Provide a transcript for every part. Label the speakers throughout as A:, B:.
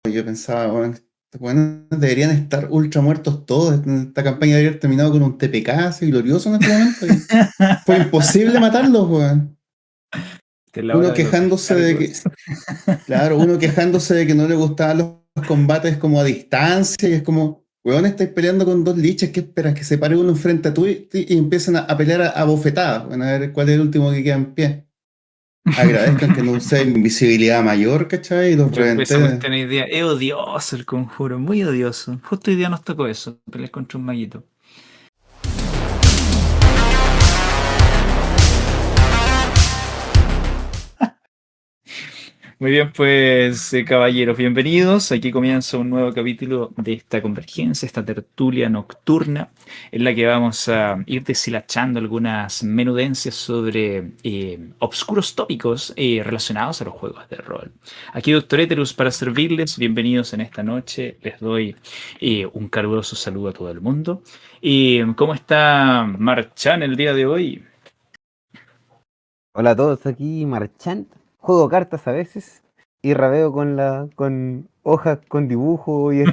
A: Yo pensaba, bueno, estos weones deberían estar ultra muertos todos. Esta campaña debería haber terminado con un TPK así glorioso en este momento. Y fue imposible matarlos, weón.
B: Que es la
A: Uno
B: hora de los
A: quejándose de que,
B: descargos.
A: claro, uno quejándose de que no le gustaban los combates como a distancia. Y es como, weón, estáis peleando con dos liches. ¿Qué esperas? Que se pare uno enfrente a tú y empiecen a pelear a bofetadas. Bueno, a ver cuál es el último que queda en pie. Agradezcan que no usé invisibilidad mayor, ¿cachai? Y los
B: Yo esa
A: reventé.
B: cuestión hoy día es odioso el conjuro, muy odioso. Justo hoy día nos tocó eso, pelear contra un maguito. Muy bien, pues caballeros, bienvenidos. Aquí comienza un nuevo capítulo de esta convergencia, esta tertulia nocturna, en la que vamos a ir deshilachando algunas menudencias sobre obscuros tópicos relacionados a los juegos de rol. Aquí, Doctor Eterus, para servirles. Bienvenidos en esta noche. Les doy un caluroso saludo a todo el mundo. ¿Cómo está Marchan el día de hoy?
C: Hola a todos, aquí Marchant. Juego cartas a veces y rabeo con hojas con dibujo y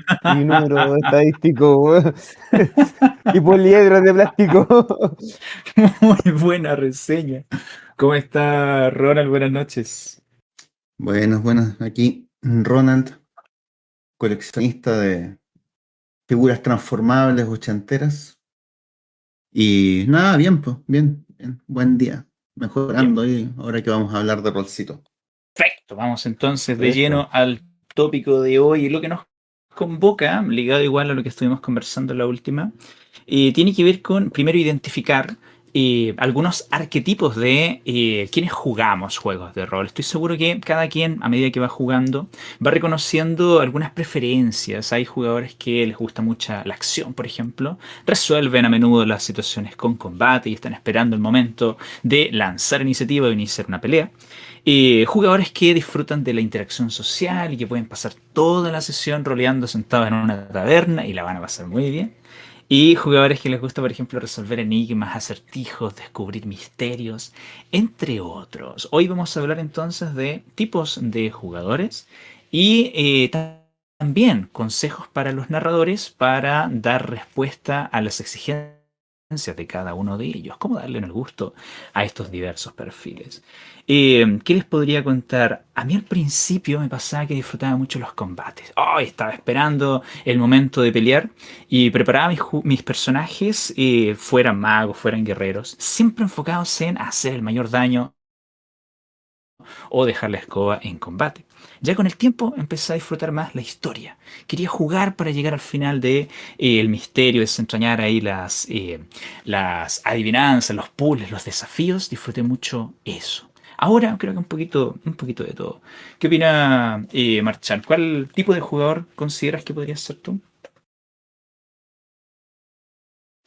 C: número estadístico weón. Y poliedros de plástico.
B: Muy buena reseña. ¿Cómo está Ronald? Buenas noches.
A: Buenas, buenas. Aquí Ronald, coleccionista de figuras transformables ochenteras. Y nada, bien, pues, bien, bien. Buen día.
B: Bien,
A: Mejorando ahí, ahora que vamos a hablar de rolcito.
B: perfecto. Vamos entonces de
C: Eso.
B: lleno al tópico de hoy y lo que nos convoca, ligado igual a lo que estuvimos conversando en la última, tiene que ver con primero identificar algunos arquetipos de quienes jugamos juegos de rol. Estoy seguro que cada quien, a medida que va jugando, va reconociendo algunas preferencias. Hay jugadores que les gusta mucha la acción, por ejemplo, resuelven a menudo las situaciones con combate y están esperando el momento de lanzar iniciativa o iniciar una pelea. Jugadores que disfrutan de la interacción social y que pueden pasar toda la sesión roleando sentados en una taberna y la van a pasar muy bien. Y jugadores que les gusta, por ejemplo, resolver enigmas, acertijos, descubrir misterios, entre otros. Hoy vamos a hablar entonces de tipos de jugadores y también consejos para los narradores para dar respuesta a las exigencias de cada uno de ellos. Cómo darle el gusto a estos diversos perfiles. ¿Qué les podría contar? A mí al principio me pasaba que disfrutaba mucho los combates. Oh, estaba esperando el momento de pelear y preparaba mis personajes, fueran magos, fueran guerreros, siempre enfocados en hacer el mayor daño o dejar la escoba en combate. Ya con el tiempo empecé a disfrutar más la historia. Quería jugar para llegar al final de el misterio, desentrañar ahí las adivinanzas, los puzzles, los desafíos. Disfruté mucho eso. Ahora creo que un poquito de todo. ¿Qué opina Marchal? ¿Cuál tipo de jugador consideras que podrías ser tú?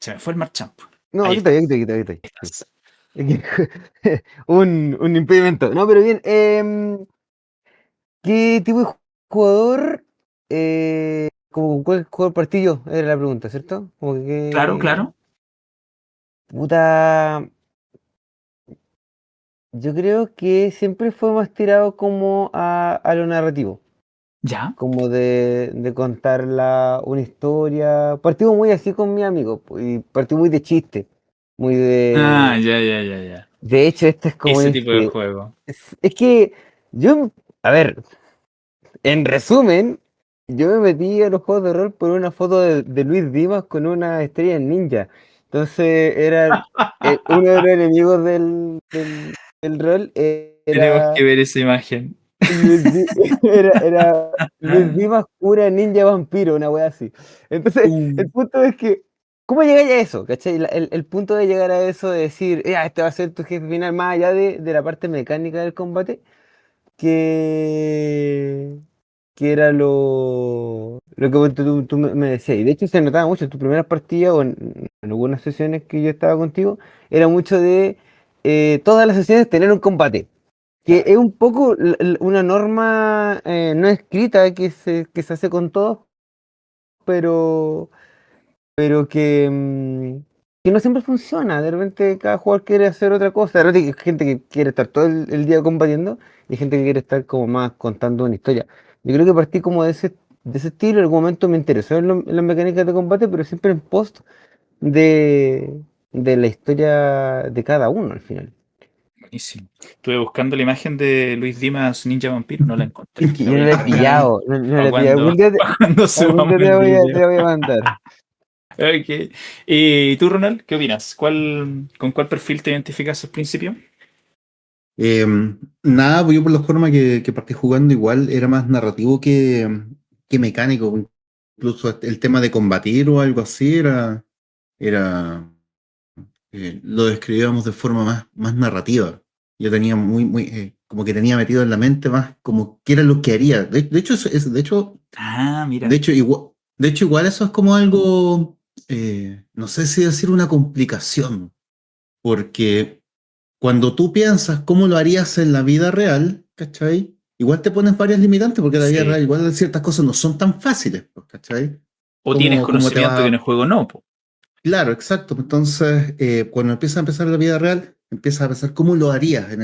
B: Se me fue el Marchal.
C: No,
B: Ahí
C: aquí estoy, aquí
B: estás.
C: estoy, aquí estoy, aquí
B: Estás.
C: estoy. Un impedimento. No, pero bien. ¿Qué tipo de jugador? Como cuál jugador partido era la pregunta, ¿cierto? Como
B: Claro,
C: que.
B: claro.
C: Puta. Yo creo que siempre fue más tirado como a lo narrativo.
B: Ya.
C: Como de contar una historia. Partimos muy así con mi amigo, y partimos muy de chiste, muy
B: Ah,
C: de...
B: ya, ya, ya, ya.
C: De hecho, este es como
B: Ese tipo de juego.
C: es que yo, a ver, en resumen, yo me metí a los juegos de rol por una foto de Luis Dimas con una estrella en ninja. Entonces era uno de los enemigos del rol
B: Tenemos que
C: era
B: ver esa imagen.
C: Luis era Luis Dimas, cura ninja vampiro, una wea así. Entonces,
B: Uh,
C: el punto es que, ¿cómo llegáis a eso? ¿Cachai? El punto de llegar a eso, de decir, este va a ser tu jefe final, más allá de la parte mecánica del combate, que, que era lo que tú me decías. Y de hecho se notaba mucho en tus primeras partidas o en algunas sesiones que yo estaba contigo, era mucho de todas las sesiones tener un combate que es un poco una norma no escrita que se hace con todos, pero, pero que no siempre funciona. De repente cada jugador quiere hacer otra cosa. De repente hay gente que quiere estar todo el día combatiendo y hay gente que quiere estar como más contando una historia. Yo creo que partí como de ese estilo, en algún momento me interesó en las mecánicas de combate, pero siempre en post de, de la historia de cada uno al final.
B: Buenísimo. Estuve buscando la imagen de Luis Dimas Ninja Vampiro, no la encontré.
C: Es que
B: La
C: yo
B: voy
C: no
B: a
C: la he
B: buscar
C: pillado, no la
B: para
C: he pillado.
B: cuando, pa' cuando
C: Algún día
B: subamos el
C: te
B: vídeo.
C: la voy a mandar.
B: Ok. ¿Y tú, Ronald, qué opinas? ¿Con cuál perfil te identificas al principio?
A: Eh, Nada, pues yo por la forma que partí jugando igual era más narrativo que mecánico. Incluso el tema de combatir o algo así era lo describíamos de forma más narrativa. Yo tenía como que tenía metido en la mente más como qué era lo que haría. De hecho,
B: Ah,
A: de
B: mira.
A: hecho, igual eso es como algo, no sé si decir una complicación, porque cuando tú piensas cómo lo harías en la vida real, ¿cachai? Igual te pones varias limitantes porque en la vida real
B: Sí.
A: igual ciertas cosas no son tan fáciles, pues, ¿cachai?
B: O tienes
A: Cómo te
B: conocimiento que en el
A: va.
B: juego no, po.
A: Claro, exacto. Entonces, cuando empiezas a empezar la vida real, empiezas a pensar cómo lo harías en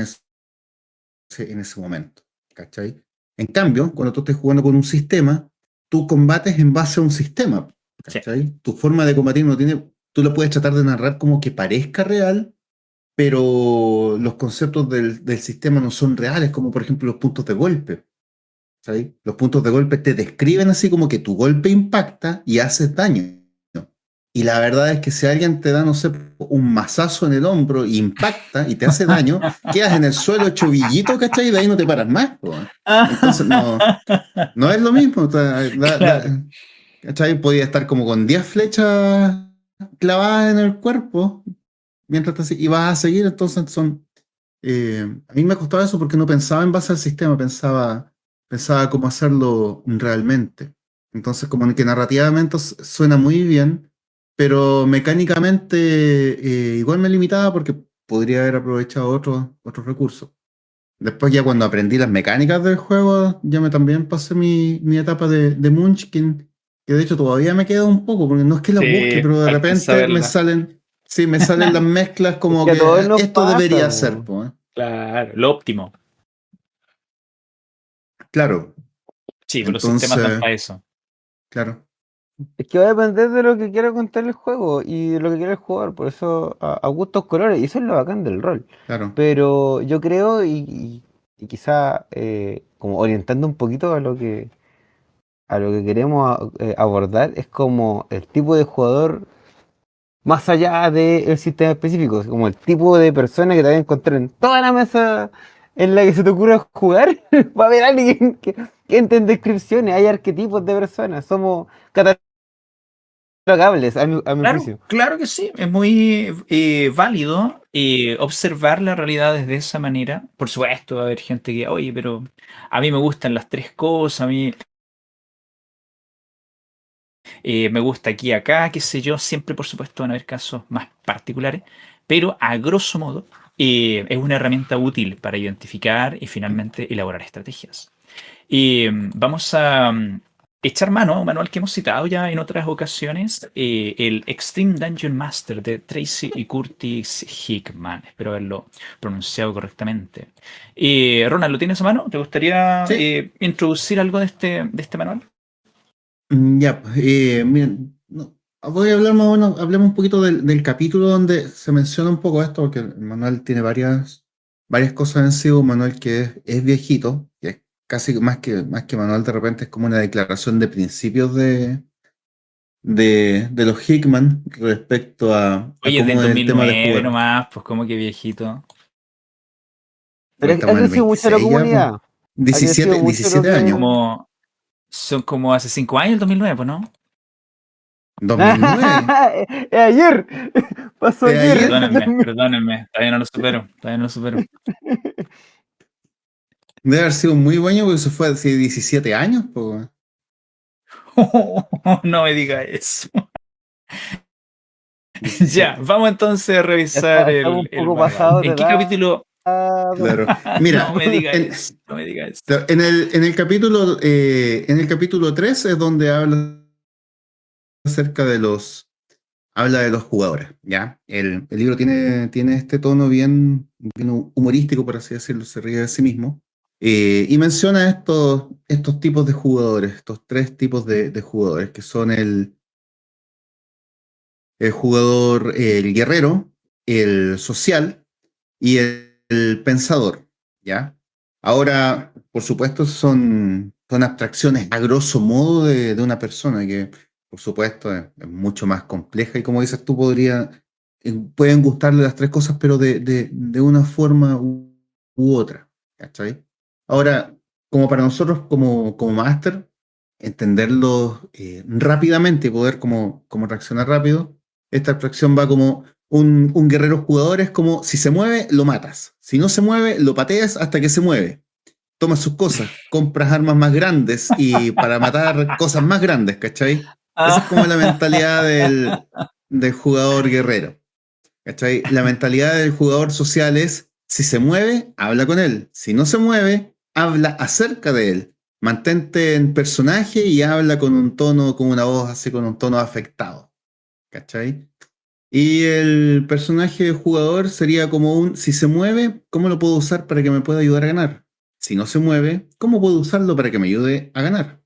A: ese momento, ¿cachai? En cambio, cuando tú estés jugando con un sistema, tú combates en base a un sistema,
B: Sí.
A: ¿cachai? Tu forma de combatir no tiene, tú lo puedes tratar de narrar como que parezca real, pero los conceptos del sistema no son reales, como por ejemplo los puntos de golpe. ¿Sabes? Los puntos de golpe te describen así como que tu golpe impacta y haces daño. Y la verdad es que si alguien te da, no sé, un mazazo en el hombro y impacta y te hace daño, quedas en el suelo hecho villito, ¿cachai? Y de ahí no te paras más, po. Entonces no es lo mismo. O sea,
B: Claro.
A: ¿cachai? Podía estar como con 10 flechas clavadas en el cuerpo mientras y vas a seguir, entonces a mí me costaba eso porque no pensaba en base al sistema, pensaba cómo hacerlo realmente. Entonces, como que narrativamente suena muy bien, pero mecánicamente igual me limitaba porque podría haber aprovechado otros recursos. Después ya cuando aprendí las mecánicas del juego, ya también pasé mi etapa de Munchkin, que de hecho todavía me queda un poco, porque no es que las busque,
B: Sí,
A: pero de
B: alcanza a
A: repente
B: verla.
A: sí, me salen las mezclas
C: Es
A: como
C: que a
A: que
C: todos nos
A: esto
C: pasa,
A: debería ser,
C: po.
A: pues.
B: Claro, lo óptimo.
A: Claro,
B: Sí, pues los sistemas dan
A: entonces,
B: para eso.
A: claro,
C: Es que va a depender de lo que quiera contar el juego y de lo que quiera el jugador, por eso a gustos colores, y eso es lo bacán del rol.
A: claro.
C: Pero yo creo, y quizá como orientando un poquito a lo que queremos abordar, es como el tipo de jugador más allá del sistema específico, es como el tipo de persona que te vas a encontrar en toda la mesa en la que se te ocurra jugar. Va a haber alguien que entre en descripciones, hay arquetipos de personas, somos catalogables a mi
B: Claro,
C: juicio.
B: claro que sí, es muy válido observar la realidad desde esa manera. Por supuesto, va a haber gente que, oye, pero a mí me gustan las tres cosas, a mí me gusta aquí y acá, qué sé yo. Siempre, por supuesto, van a haber casos más particulares, pero a grosso modo es una herramienta útil para identificar y finalmente elaborar estrategias. Y vamos a echar mano a un manual que hemos citado ya en otras ocasiones, el Extreme Dungeon Master de Tracy y Curtis Hickman. Espero haberlo pronunciado correctamente. Ronald, ¿lo tienes a mano? ¿Te gustaría
A: Sí,
B: introducir algo de este manual?
A: ya, pues, miren, voy a hablar más o menos, hablemos un poquito del capítulo donde se menciona un poco esto, porque el manual tiene varias cosas en sí, un manual que es viejito, que es casi más que manual, de repente es como una declaración de principios de los Hickman respecto a
B: Oye, es del
A: cómo es el tema de
B: 2009
A: jugar.
B: nomás, pues como que viejito.
A: Hoy
C: Pero
A: estamos
C: ha
A: en el
C: crecido mucho la
A: 26 ya, pues.
C: comunidad, ha crecido
A: 17,
C: mucho lo
A: 17
B: Son
A: años.
C: que...
B: como, son como hace 5 años, el 2009, pues, ¿no?
A: 2009.
C: Es ayer, pasó ayer.
A: Ayer.
B: Perdónenme, perdónenme, todavía no lo supero, todavía no lo supero.
A: Debe haber sido muy bueno porque eso fue hace 17 años, pues.
B: No me diga eso. Ya,
A: 17.
B: vamos entonces a
C: Ya
B: revisar
C: estamos un
B: el
C: poco
B: manual.
C: pasados de
B: ¿En qué
C: edad.
B: capítulo?
A: Claro.
B: No
A: Mira,
B: me diga
A: en,
B: eso, no me diga eso.
A: en el capítulo 3 es donde acerca habla de los jugadores, ¿ya? El libro tiene este tono bien humorístico, por así decirlo, se ríe de sí mismo. Y menciona estos tipos de jugadores, estos tres tipos de jugadores, que son el jugador, el guerrero, el social y el pensador, ¿ya? Ahora, por supuesto, son abstracciones a grosso modo de una persona que, por supuesto, es mucho más compleja y como dices tú, pueden gustarle las tres cosas, pero de una forma u otra, ¿cachai? Ahora, como para nosotros como máster, entenderlo rápidamente y poder como reaccionar rápido, esta abstracción va como un guerrero jugador es como si se mueve, lo matas. Si no se mueve, lo pateas hasta que se mueve. Tomas sus cosas, compras armas más grandes y para matar cosas más grandes, ¿cachai? Esa es como la mentalidad del jugador guerrero, ¿cachai? La mentalidad del jugador social es, si se mueve, habla con él. Si no se mueve, habla acerca de él. Mantente en personaje y habla con un tono, con una voz así, con un tono afectado, ¿cachai? Y el personaje jugador sería como si se mueve, ¿cómo lo puedo usar para que me pueda ayudar a ganar? Si no se mueve, ¿cómo puedo usarlo para que me ayude a ganar?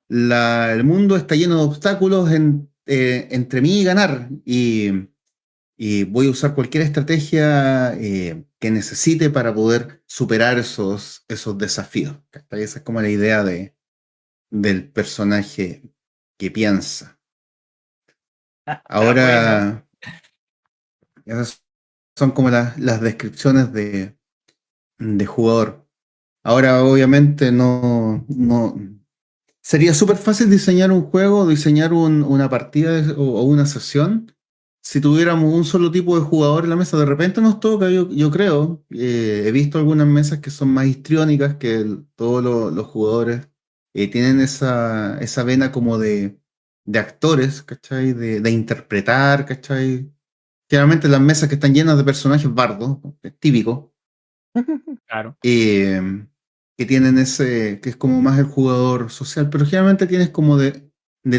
A: El mundo está lleno de obstáculos entre mí y ganar y voy a usar cualquier estrategia que necesite para poder superar esos desafíos. ¿Cachai? Esa es como la idea del personaje que piensa.
B: Bueno.
A: Ahora, esas son como las descripciones de jugador. Ahora, obviamente, no sería súper fácil diseñar un juego, diseñar una partida o una sesión. Si tuviéramos un solo tipo de jugador en la mesa, de repente nos toca, yo creo. He visto algunas mesas que son más histriónicas, que todos los jugadores tienen esa vena como de actores, ¿cachai? De interpretar, ¿cachai? Generalmente las mesas que están llenas de personajes bardos, es típico,
B: Claro.
A: eh, que tienen que es como más el jugador social, pero generalmente tienes como de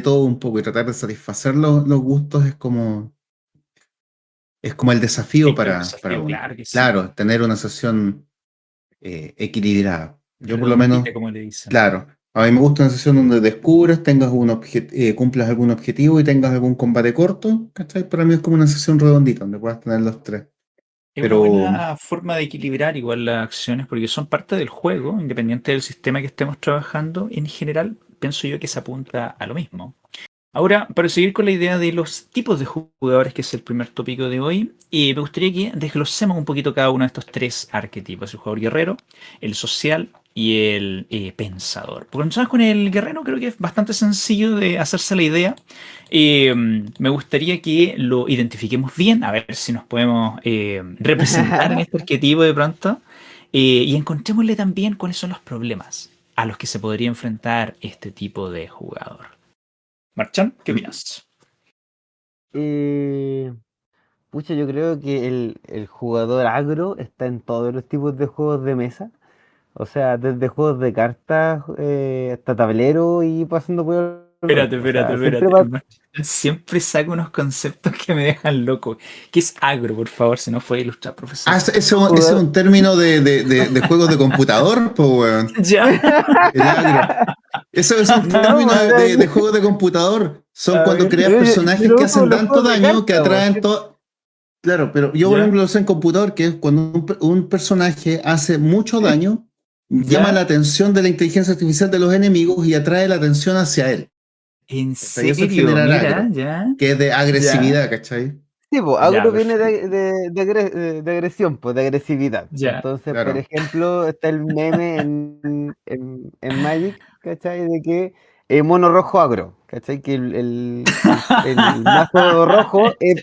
A: todo un poco y tratar de satisfacer los gustos es como el desafío
B: Es que un
A: para
B: desafío,
A: uno.
B: claro que sí.
A: Claro, tener una sesión equilibrada. Yo por lo menos,
B: Redondita, como le dicen.
A: claro, a mí me gusta una sesión donde descubres, cumplas algún objetivo y tengas algún combate corto, ¿cachai? Para mí es como una sesión redondita donde puedas tener los tres.
B: Es una
A: Pero
B: buena forma de equilibrar igual las acciones porque son parte del juego, independiente del sistema que estemos trabajando. En general, pienso yo que se apunta a lo mismo. Ahora, para seguir con la idea de los tipos de jugadores, que es el primer tópico de hoy, me gustaría que desglosemos un poquito cada uno de estos tres arquetipos: el jugador guerrero, el social y el pensador. Porque empezamos con el guerrero, creo que es bastante sencillo de hacerse la idea. Me gustaría que lo identifiquemos bien, a ver si nos podemos representar en este arquetipo de pronto, y encontrémosle también cuáles son los problemas a los que se podría enfrentar este tipo de jugador. Marchán, ¿qué opinas?
C: Eh, Pucha, yo creo que el jugador agro está en todos los tipos de juegos de mesa. O sea, desde juegos de cartas hasta tablero y pasando por el rol.
B: Espérate,
C: O
B: espérate,
C: sea, siempre
B: espérate.
C: va.
B: Marchán siempre saca unos conceptos que me dejan loco. ¿Qué es agro, por favor? Si no fue ilustrar, profesor.
A: ese es un término de juegos de computador, pues, weón.
B: Ya.
A: El agro. Eso es un
C: No,
A: término
C: o sea,
A: de juegos de computador. Son
B: A
A: cuando
B: ver.
A: creas
C: yo
A: personajes
C: lo
A: que
C: uso
A: hacen
C: en los
A: tanto
C: juegos de
A: daño que
C: cartas,
A: atraen todo. Claro, pero yo, por
B: ¿Ya?
A: ejemplo, lo sé en computador, que es cuando un personaje hace mucho daño, llama la
B: ¿Ya?
A: atención de la inteligencia artificial de los enemigos y atrae la atención hacia él.
B: ¿En
A: ¿Cachai? Eso es
B: serio?
A: generar
B: Mira,
A: agro,
B: ya.
A: que es de
B: Ya.
A: agresividad, ¿cachai?
C: Sí, pues,
B: Ya,
C: agro viene
B: perfecto.
C: de agresión, pues, de agresividad.
B: Ya.
C: Entonces, por
A: Claro.
C: ejemplo, está el meme en Magic, ¿cachai? De que mono rojo agro, ¿cachai? Que el mazo rojo es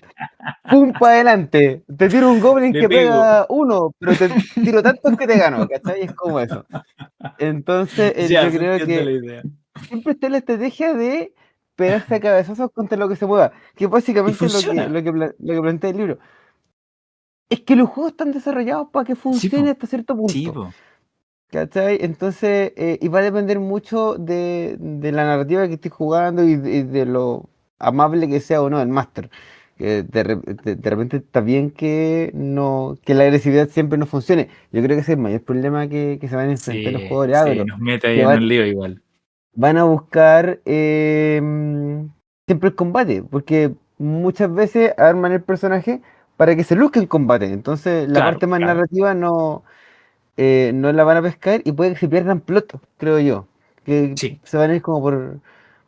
C: pum para adelante. Te tiro un goblin
B: Le
C: que
B: pego.
C: pega uno, pero te tiro tantos que te gano, ¿cachai? Es como eso. Entonces,
B: Ya,
C: yo
B: se
C: creo
B: entiende la
C: que
B: idea.
C: siempre está la estrategia de pegarse a cabezazos contra lo que se mueva, que es
B: Y
C: básicamente
B: funciona.
C: lo que plantea el libro. Es que los juegos están desarrollados para que
B: Sí,
C: funcione
B: po.
C: hasta cierto
B: Sí,
C: punto,
B: po.
C: ¿cachai? Entonces, y va a depender mucho de la narrativa que estés jugando y de lo amable que sea o no el máster, Que de repente está bien que no, que la agresividad siempre no funcione. Yo creo que ese es el mayor problema que se van a enfrentar los
B: Sí,
C: jugadores
B: sí,
C: agro,
B: nos mete ahí
C: que
B: en un lío igual.
C: van a buscar siempre el combate, porque muchas veces arman el personaje para que se luzca en combate. Entonces la
B: Claro,
C: parte más
B: claro.
C: narrativa no la van a pescar y puede que se pierdan plot, creo yo. Que
B: Sí.
C: se van a ir como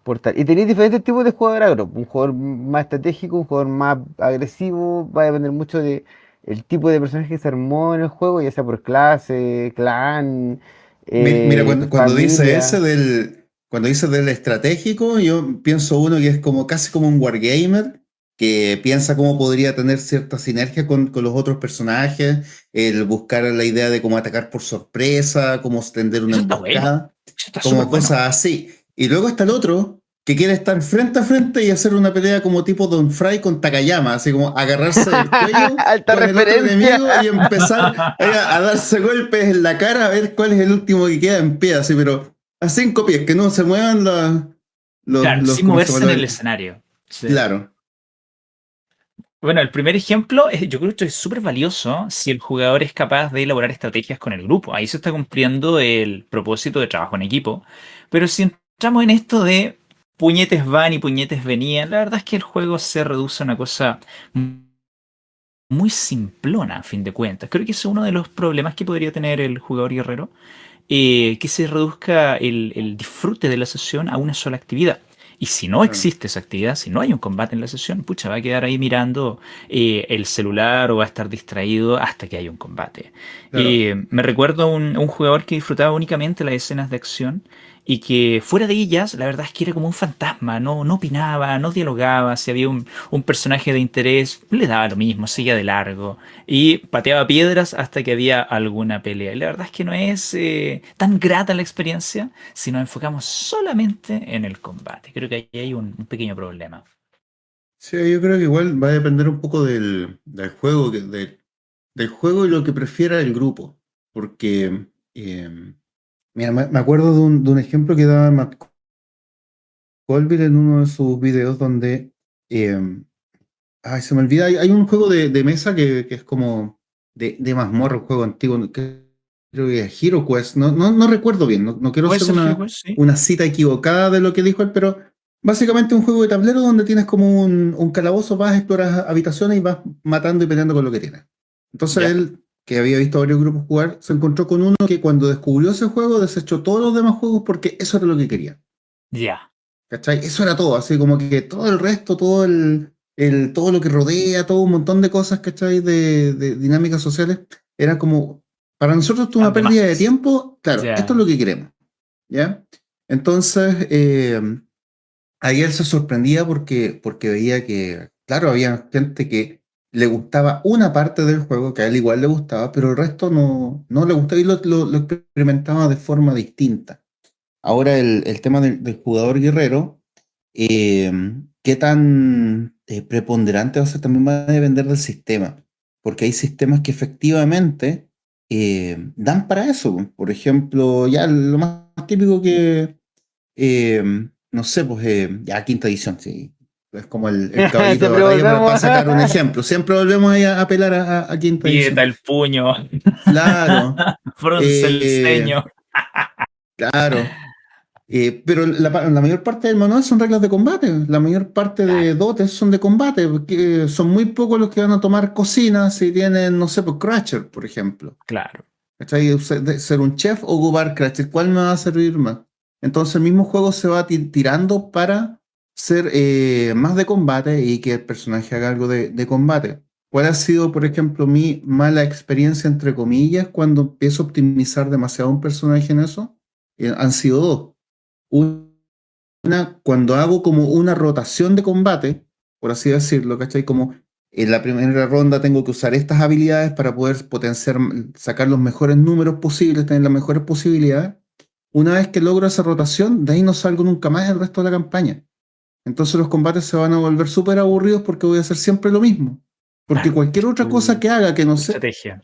C: por tal. Y tenéis diferentes tipos de jugador agro. Un jugador más estratégico, un jugador más agresivo. Va a depender mucho de el tipo de personaje que se armó en el juego, ya sea por clase, clan,
A: Mira, cuando dice ese
C: familia.
A: cuando dice del estratégico, yo pienso uno que es como casi como un wargamer, que piensa cómo podría tener cierta sinergia con los otros personajes, el buscar la idea de cómo atacar por sorpresa, cómo extender una
B: Eso está bueno.
A: emboscada,
B: Eso está súper
A: como
B: bueno.
A: cosas así. Y luego está el otro que quiere estar frente a frente y hacer una pelea como tipo Don Fry con Takayama, así como agarrarse del cuello
C: Alta
A: con el otro
C: referencia.
A: enemigo y empezar a darse golpes en la cara a ver cuál es el último que queda en pie, así, pero a 5 pies, que no se muevan
B: Claro, sin
A: ¿cómo se
B: moverse en
A: llama?
B: el escenario. Sí.
A: Claro,
B: Bueno, el primer ejemplo, yo creo que esto es súper valioso si el jugador es capaz de elaborar estrategias con el grupo. Ahí se está cumpliendo el propósito de trabajo en equipo. Pero si entramos en esto de puñetes van y puñetes venían, la verdad es que el juego se reduce a una cosa muy simplona, a fin de cuentas. Creo que ese es uno de los problemas que podría tener el jugador guerrero, que se reduzca el disfrute de la sesión a una sola actividad. Y si no
A: claro,
B: existe esa actividad, si no hay un combate en la sesión, pucha, va a quedar ahí mirando el celular o va a estar distraído hasta que haya un combate.
A: claro.
B: Me recuerdo un jugador que disfrutaba únicamente las escenas de acción y que fuera de ellas, la verdad es que era como un fantasma, no opinaba, no dialogaba, si había un personaje de interés, le daba lo mismo, seguía de largo y pateaba piedras hasta que había alguna pelea. Y la verdad es que no es tan grata la experiencia si nos enfocamos solamente en el combate. Creo que ahí hay un pequeño problema.
A: Sí, yo creo que igual va a depender un poco del juego, del juego y lo que prefiera el grupo, porque, mira, me acuerdo de un ejemplo que daba Matt Colville en uno de sus videos donde, eh, ay, se me olvida, hay un juego de mesa que es como de mazmorra, un juego antiguo, que creo que es Hero Quest, no recuerdo bien, no quiero
B: Puede
A: hacer
B: ser Hero, sí.
A: una cita equivocada de lo que dijo él, pero básicamente un juego de tablero donde tienes como un calabozo, vas a explorar habitaciones y vas matando y peleando con lo que tienes. Entonces
B: Ya,
A: él, que había visto a varios grupos jugar, se encontró con uno que cuando descubrió ese juego desechó todos los demás juegos porque eso era lo que quería.
B: ya.
A: ¿Cachai? Eso era todo, así como que todo el resto, todo lo que rodea, todo un montón de cosas, ¿cachai? De dinámicas sociales, era como, para nosotros esto es una
B: Tan de
A: pérdida de
B: más.
A: tiempo, claro, esto es
B: Ya.
A: lo que queremos, ¿ya? Entonces, ahí él se sorprendía porque veía que, claro, había gente que le gustaba una parte del juego, que a él igual le gustaba, pero el resto no le gustaba y lo experimentaba de forma distinta. Ahora el tema del jugador guerrero, eh, qué tan preponderante va a ser también va a depender del sistema, porque hay sistemas que efectivamente dan para eso. Por ejemplo, ya lo más típico que, eh, no sé, pues ya quinta edición, sí. Es como el caballito de
C: Siempre
A: batalla para
C: volvemos.
A: sacar un ejemplo. Siempre volvemos ahí a apelar a quinta
B: Aprieta
A: edición.
B: el puño.
A: Claro,
B: Frunce el
A: eh,
B: ceño.
A: claro. Pero la mayor parte del manual son reglas de combate. La mayor parte de
B: Claro,
A: dotes son de combate, porque son muy pocos los que van a tomar cocina si tienen, no sé, pues Crusher, por ejemplo.
B: claro.
A: ¿Cachai? Ser un chef o ocupar Crusher, ¿cuál me va a servir más? Entonces el mismo juego se va tirando para ser más de combate y que el personaje haga algo de combate. ¿Cuál ha sido, por ejemplo, mi mala experiencia, entre comillas, cuando empiezo a optimizar demasiado un personaje en eso? Han sido dos. Cuando hago como una rotación de combate, por así decirlo, ¿cachai? Como en la primera ronda tengo que usar estas habilidades para poder potenciar, sacar los mejores números posibles, tener las mejores posibilidades. Una vez que logro esa rotación, de ahí no salgo nunca más el resto de la campaña. Entonces los combates se van a volver súper aburridos porque voy a hacer siempre lo mismo. Porque
B: Claro.
A: cualquier
B: Es
A: otra cosa que haga que no
B: tu
A: sea,
B: estrategia.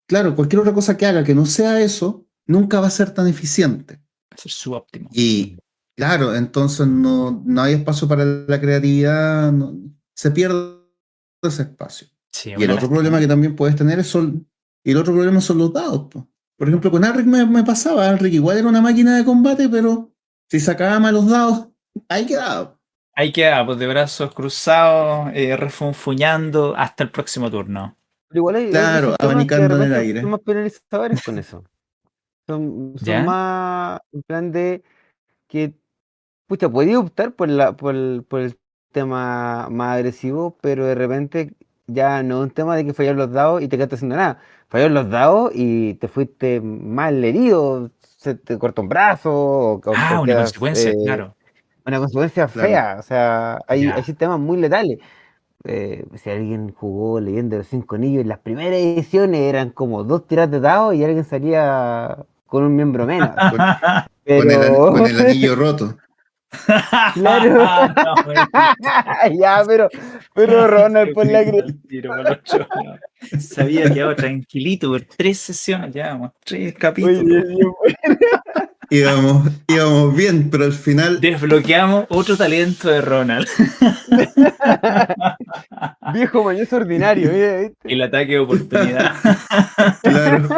A: claro, cualquier otra cosa que haga que no sea eso, nunca va a ser tan eficiente.
B: Va a ser su óptimo.
A: Y claro, entonces no hay espacio para la creatividad, se pierde ese espacio.
B: Sí,
A: Y el
B: una
A: otro problema
B: lástima.
A: que también puedes tener y el otro problema son los dados, po. Por ejemplo, con Alric me pasaba, Alric igual era una máquina de combate, pero si sacaba mal los dados, ahí quedaba.
B: Ahí queda, pues de brazos cruzados, refunfuñando hasta el próximo turno.
C: Pero igual hay
A: Claro,
C: sistemas que de
A: abanicando en el
C: repente son
A: aire.
C: más penalizadores con eso. Son
B: ¿Ya?
C: más en plan de que, pucha, podía optar por el tema más agresivo, pero de repente ya no es un tema de que fallar los dados y te quedaste haciendo nada. Fallar los dados y te fuiste mal herido, se te cortó un brazo o
B: Ah, una
C: quedas
B: consecuencia, claro.
C: una consecuencia
A: Claro.
C: fea. O sea, hay
B: Ya.
C: sistemas muy letales. Si alguien jugó Leyenda de los Cinco Anillos, las primeras ediciones eran como 2 tiras de dados y alguien salía con un miembro menos, así.
A: Con,
C: Pero,
A: con el anillo roto.
C: claro,
B: No, buenísimo.
C: ya, pero Ronald,
B: Qué
C: por la
B: buena el tiro, por los choros. Se había quedado tranquilito por 3 sesiones, ya, 3 capítulos.
C: Oye,
A: Íbamos bien, pero al final,
B: Desbloqueamos otro talento de Ronald.
C: viejo mañoso ordinario, mira, ¿viste?
B: El ataque de oportunidad.
A: claro,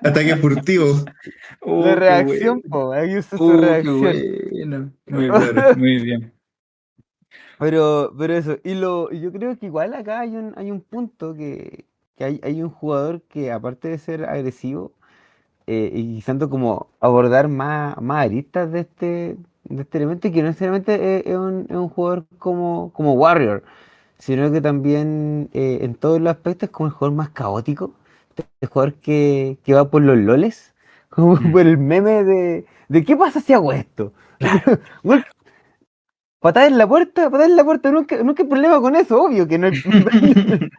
A: ataque furtivo.
C: La
B: Qué
C: reacción,
B: bueno.
C: po, ahí usa su
B: Qué
C: reacción.
B: bueno. Muy bien,
A: Claro.
B: muy bien.
C: Pero eso, y yo creo que igual acá hay un punto que hay un jugador que aparte de ser agresivo, y tanto como abordar más aristas de este elemento, y que no necesariamente es un jugador como Warrior, sino que también en todos los aspectos es como el jugador más caótico, el jugador que va por los loles, como
B: Mm,
C: por el meme de ¿qué pasa si hago esto?
B: claro.
C: Bueno, patada en la puerta, nunca hay problema con eso, obvio que no hay.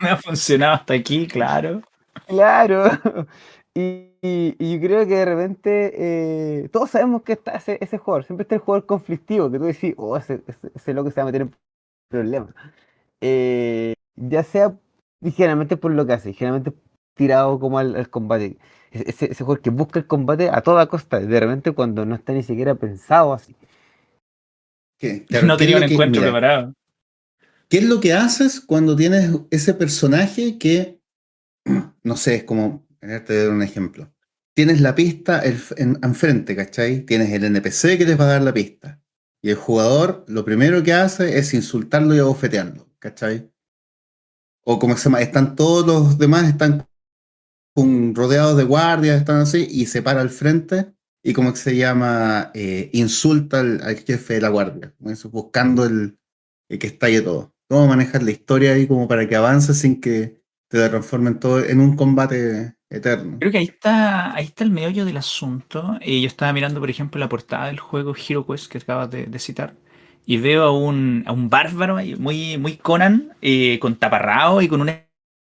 B: Me ha funcionado hasta aquí, claro.
C: Claro. Y yo creo que de repente todos sabemos que está ese jugador, siempre está el jugador conflictivo, que tú decís, oh, ese loco se va a meter en problemas. Ya sea ligeramente por lo que hace, ligeramente tirado como al combate. Ese jugador que busca el combate a toda costa, de repente cuando no está ni siquiera pensado así.
A: Claro,
B: No tenía un encuentro preparado.
A: ¿qué es lo que haces cuando tienes ese personaje que, no sé, es como, te voy a dar un ejemplo. Tienes la pista enfrente, ¿cachai? Tienes el NPC que les va a dar la pista. Y el jugador lo primero que hace es insultarlo y abofetearlo, ¿cachai? O como se llama, están todos los demás, están rodeados de guardias, están así, y se para al frente y como que se llama, insulta al jefe de la guardia, como eso, buscando el que estalle todo. ¿Cómo manejar la historia ahí como para que avance sin que te transformen todo en un combate eterno?
B: Creo que ahí está el meollo del asunto. Yo estaba mirando, por ejemplo, la portada del juego Hero Quest que acabas de citar. Y veo a un bárbaro ahí, muy, muy Conan, con taparrao y con un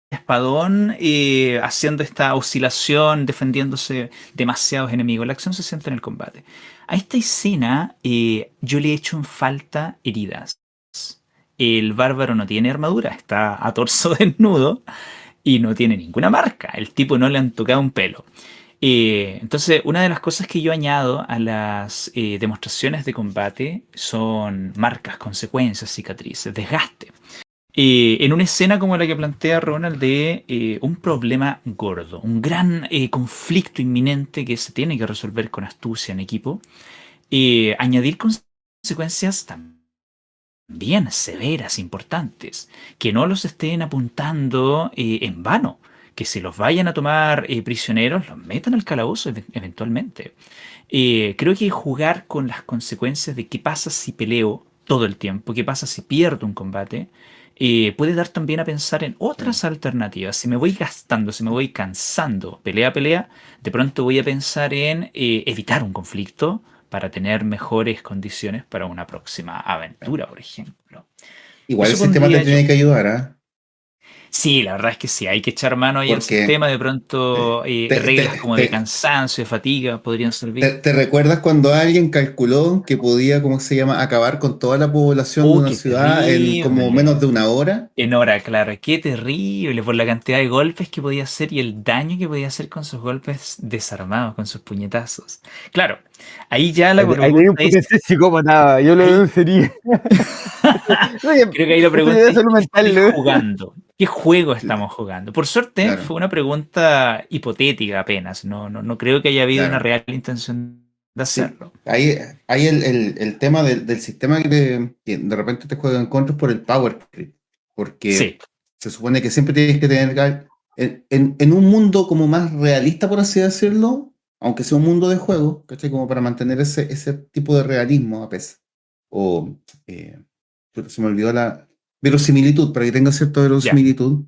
B: espadón, haciendo esta oscilación, defendiéndose demasiados enemigos. La acción se centra en el combate. A esta escena yo le he hecho en falta heridas. El bárbaro no tiene armadura, está a torso desnudo y no tiene ninguna marca. El tipo no le han tocado un pelo. Entonces, una de las cosas que yo añado a las demostraciones de combate son marcas, consecuencias, cicatrices, desgaste. En una escena como la que plantea Ronald de un problema gordo, un gran conflicto inminente que se tiene que resolver con astucia en equipo, añadir consecuencias también severas, importantes, que no los estén apuntando en vano, que si los vayan a tomar prisioneros, los metan al calabozo eventualmente. Creo que jugar con las consecuencias de qué pasa si peleo todo el tiempo, qué pasa si pierdo un combate, puede dar también a pensar en
A: Claro.
B: otras alternativas. Si me voy gastando, si me voy cansando, pelea a pelea, de pronto voy a pensar en evitar un conflicto para tener mejores condiciones para una próxima
A: Claro.
B: aventura, por ejemplo.
A: Igual el
B: Eso
A: sistema te
B: pondría yo.
A: tiene que ayudar, ¿ah?
B: Sí, la verdad es que sí, hay que echar mano ahí al
A: Porque
B: sistema, de pronto
A: te,
B: reglas
A: te-
B: como de
A: te-
B: cansancio, de fatiga podrían servir.
A: ¿te recuerdas cuando alguien calculó que podía, ¿cómo se llama?, acabar con toda la población de
B: ¡Oh,
A: una
B: qué
A: ciudad en como menos de
B: terrible!
A: una hora?
B: En hora, claro, qué terrible por la cantidad de golpes que podía hacer y el daño que podía hacer con sus golpes desarmados, con sus puñetazos. Claro, ahí ya la
C: Ahí tenía un
B: pregunta es,
C: potencial psicópata, yo lo
B: ahí
C: denunciaría. Oye,
B: creo que ahí la
C: esto ya
B: pregunta
C: de
B: es,
C: salud
B: ¿qué estoy
C: mental, ¿no?
B: jugando? ¿Qué juego
A: Cl-
B: estamos jugando? Por suerte
A: Claro,
B: fue una pregunta hipotética apenas, no creo que haya habido una
A: claro.
B: real intención de
A: Sí,
B: hacerlo.
A: ahí el tema del sistema que de repente te juega en contra es por el power creep,
B: Sí,
A: porque se supone que siempre tienes que tener en un mundo como más realista, por así decirlo, aunque sea un mundo de juego, ¿cachai? Como para mantener ese tipo de realismo a pesar. O, puta, se me olvidó la verosimilitud, para que tenga cierta
B: ya.
A: verosimilitud.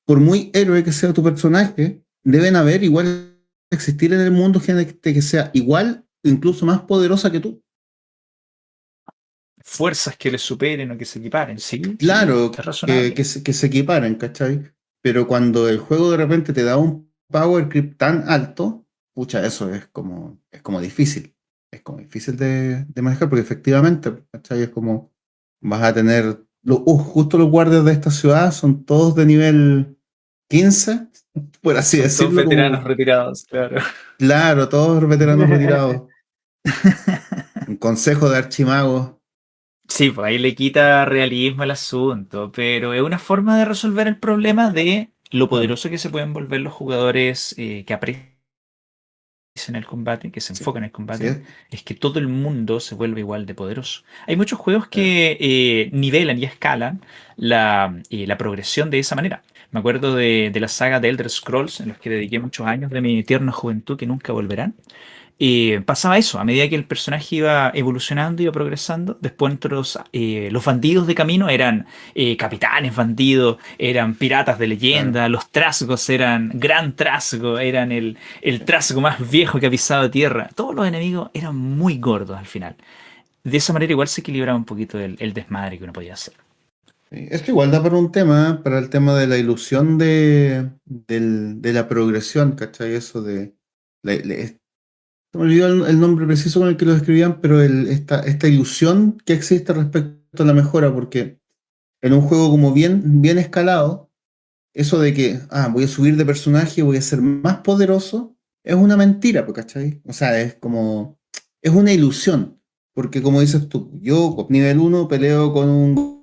A: Por muy héroe que sea tu personaje, deben haber igual existir en el mundo gente que sea igual, incluso más poderosa que tú.
B: Fuerzas que le superen o que se equiparen, sí, sí,
A: Claro,
B: es razonable.
A: que se equiparen, ¿cachai? Pero cuando el juego de repente te da un power creep tan alto, pucha, eso es como difícil. Es como difícil de manejar porque efectivamente, ¿cachai? Es como vas a tener, justo los guardias de esta ciudad son todos de nivel 15 por así
B: Son todos
A: decirlo,
B: veteranos
A: como,
B: retirados, claro.
A: claro, todos veteranos retirados. Un consejo de archimagos.
B: Sí, pues ahí le quita realismo al asunto, pero es una forma de resolver el problema de lo
A: Claro,
B: poderoso que se pueden volver los jugadores que aprecian el combate, que se
A: sí,
B: enfocan en el
A: sí
B: combate, es que todo el mundo se vuelve igual de poderoso. Hay muchos juegos
A: claro,
B: que nivelan y escalan la progresión de esa manera. Me acuerdo de la saga de Elder Scrolls, en los que dediqué muchos años de mi tierna juventud que nunca volverán. Pasaba eso, a medida que el personaje iba evolucionando, iba progresando, después los bandidos de camino eran capitanes bandidos, eran piratas de
A: claro.
B: leyenda, los trasgos eran gran trasgo, eran el trasgo más viejo que ha pisado tierra. Todos los enemigos eran muy gordos al final. De esa manera igual se equilibraba un poquito el desmadre que uno podía hacer.
A: Sí, esto igual da para un tema, para el tema de la ilusión de la progresión, ¿cachai? Eso de... se me olvidó el nombre preciso con el que lo describían, pero esta ilusión que existe respecto a la mejora, porque en un juego como bien escalado, eso de que, voy a subir de personaje, voy a ser más poderoso, es una mentira, pues, ¿cachai? O sea, es una ilusión, porque como dices tú, yo nivel uno peleo con un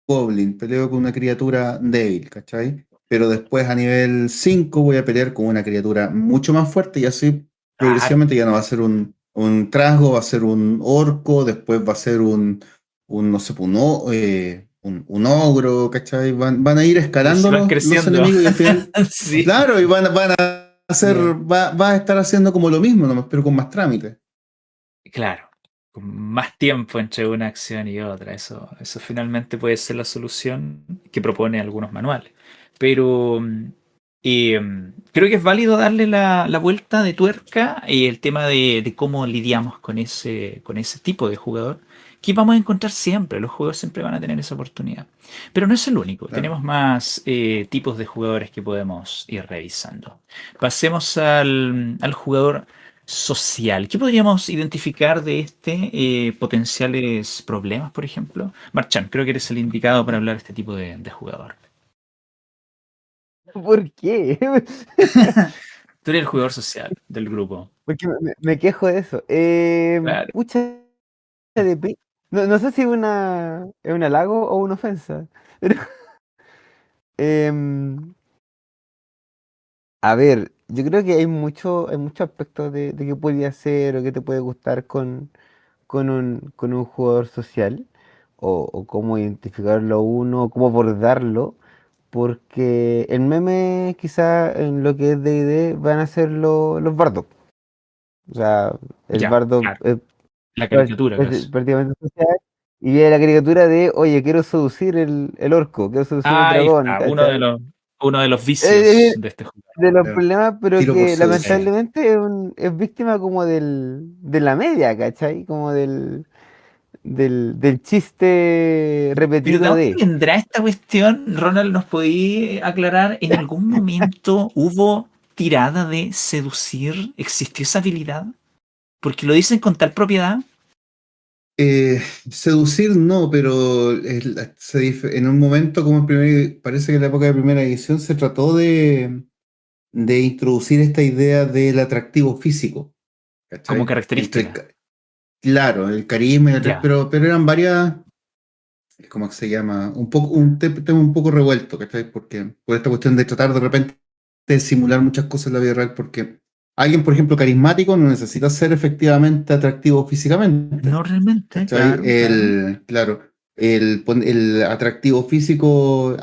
A: goblin, peleo con una criatura débil, ¿cachai? Pero después a nivel 5 voy a pelear con una criatura mucho más fuerte y así
B: Claro.
A: progresivamente ya no va a ser un trasgo, va a ser un orco, después va a ser no sé, un ogro, ¿cachai? Van a ir
B: Y
A: escalando
B: así van
A: los
B: creciendo.
A: enemigos y al final,
B: Sí.
A: claro, y van a hacer,
C: Ya.
A: va a estar haciendo como lo mismo, nomás, pero con más trámites.
B: Claro, con más tiempo entre una acción y otra. Eso finalmente puede ser la solución que propone algunos manuales. Pero creo que es válido darle la vuelta de tuerca y el tema de cómo lidiamos con ese tipo de jugador, que vamos a encontrar siempre. Los juegos siempre van a tener esa oportunidad. Pero no es el único.
A: Claro.
B: Tenemos más tipos de jugadores que podemos ir revisando. Pasemos al jugador social. ¿Qué podríamos identificar de potenciales problemas, por ejemplo? Marchan, creo que eres el indicado para hablar de este tipo de jugador.
C: ¿Por qué?
B: Tú eres el jugador social del grupo.
C: Porque me quejo de eso.
B: Claro.
C: Pucha, no sé si es un halago o una ofensa. Pero, em, a ver, yo creo que hay muchos aspectos de qué podría ser o qué te puede gustar con un jugador social, o cómo identificarlo uno, o cómo abordarlo, porque el meme quizá en lo que es D&D van a ser los bardos. O sea, el
B: Ya,
C: bardo
B: claro.
C: es
B: La caricatura, casi.
C: prácticamente social, y viene la caricatura de, oye, quiero seducir el orco, quiero seducir el
B: Ahí
C: dragón,
B: está,
C: ¿cachai?
B: uno de los
C: Eh,
B: vicios
C: eh,
B: de este juego.
C: de los
A: Claro.
C: problemas, pero
A: Tiro por
C: que
A: seducción.
C: lamentablemente es víctima como de la media, ¿cachai? Como del chiste
B: Pero ¿de
C: repetido
B: dónde
C: de.
B: vendrá esta cuestión? Ronald, ¿nos podí aclarar? ¿En algún momento hubo tirada de seducir? ¿Existió esa habilidad? Porque lo dicen con tal propiedad.
A: Eh, Seducir no, pero en un momento como parece que en la época de primera edición se trató de introducir esta idea del atractivo físico,
B: Como
A: ¿cachai?
B: característica.
A: Claro, el carisma,
B: Ya.
A: pero eran varias, ¿cómo se llama? Tema un poco revuelto, ¿cachai? Porque por esta cuestión de tratar de repente de simular muchas cosas en la vida real, porque alguien, por ejemplo, carismático no necesita ser efectivamente atractivo físicamente.
B: No realmente,
A: ¿Cachai?
B: claro, claro.
A: Claro, el atractivo físico,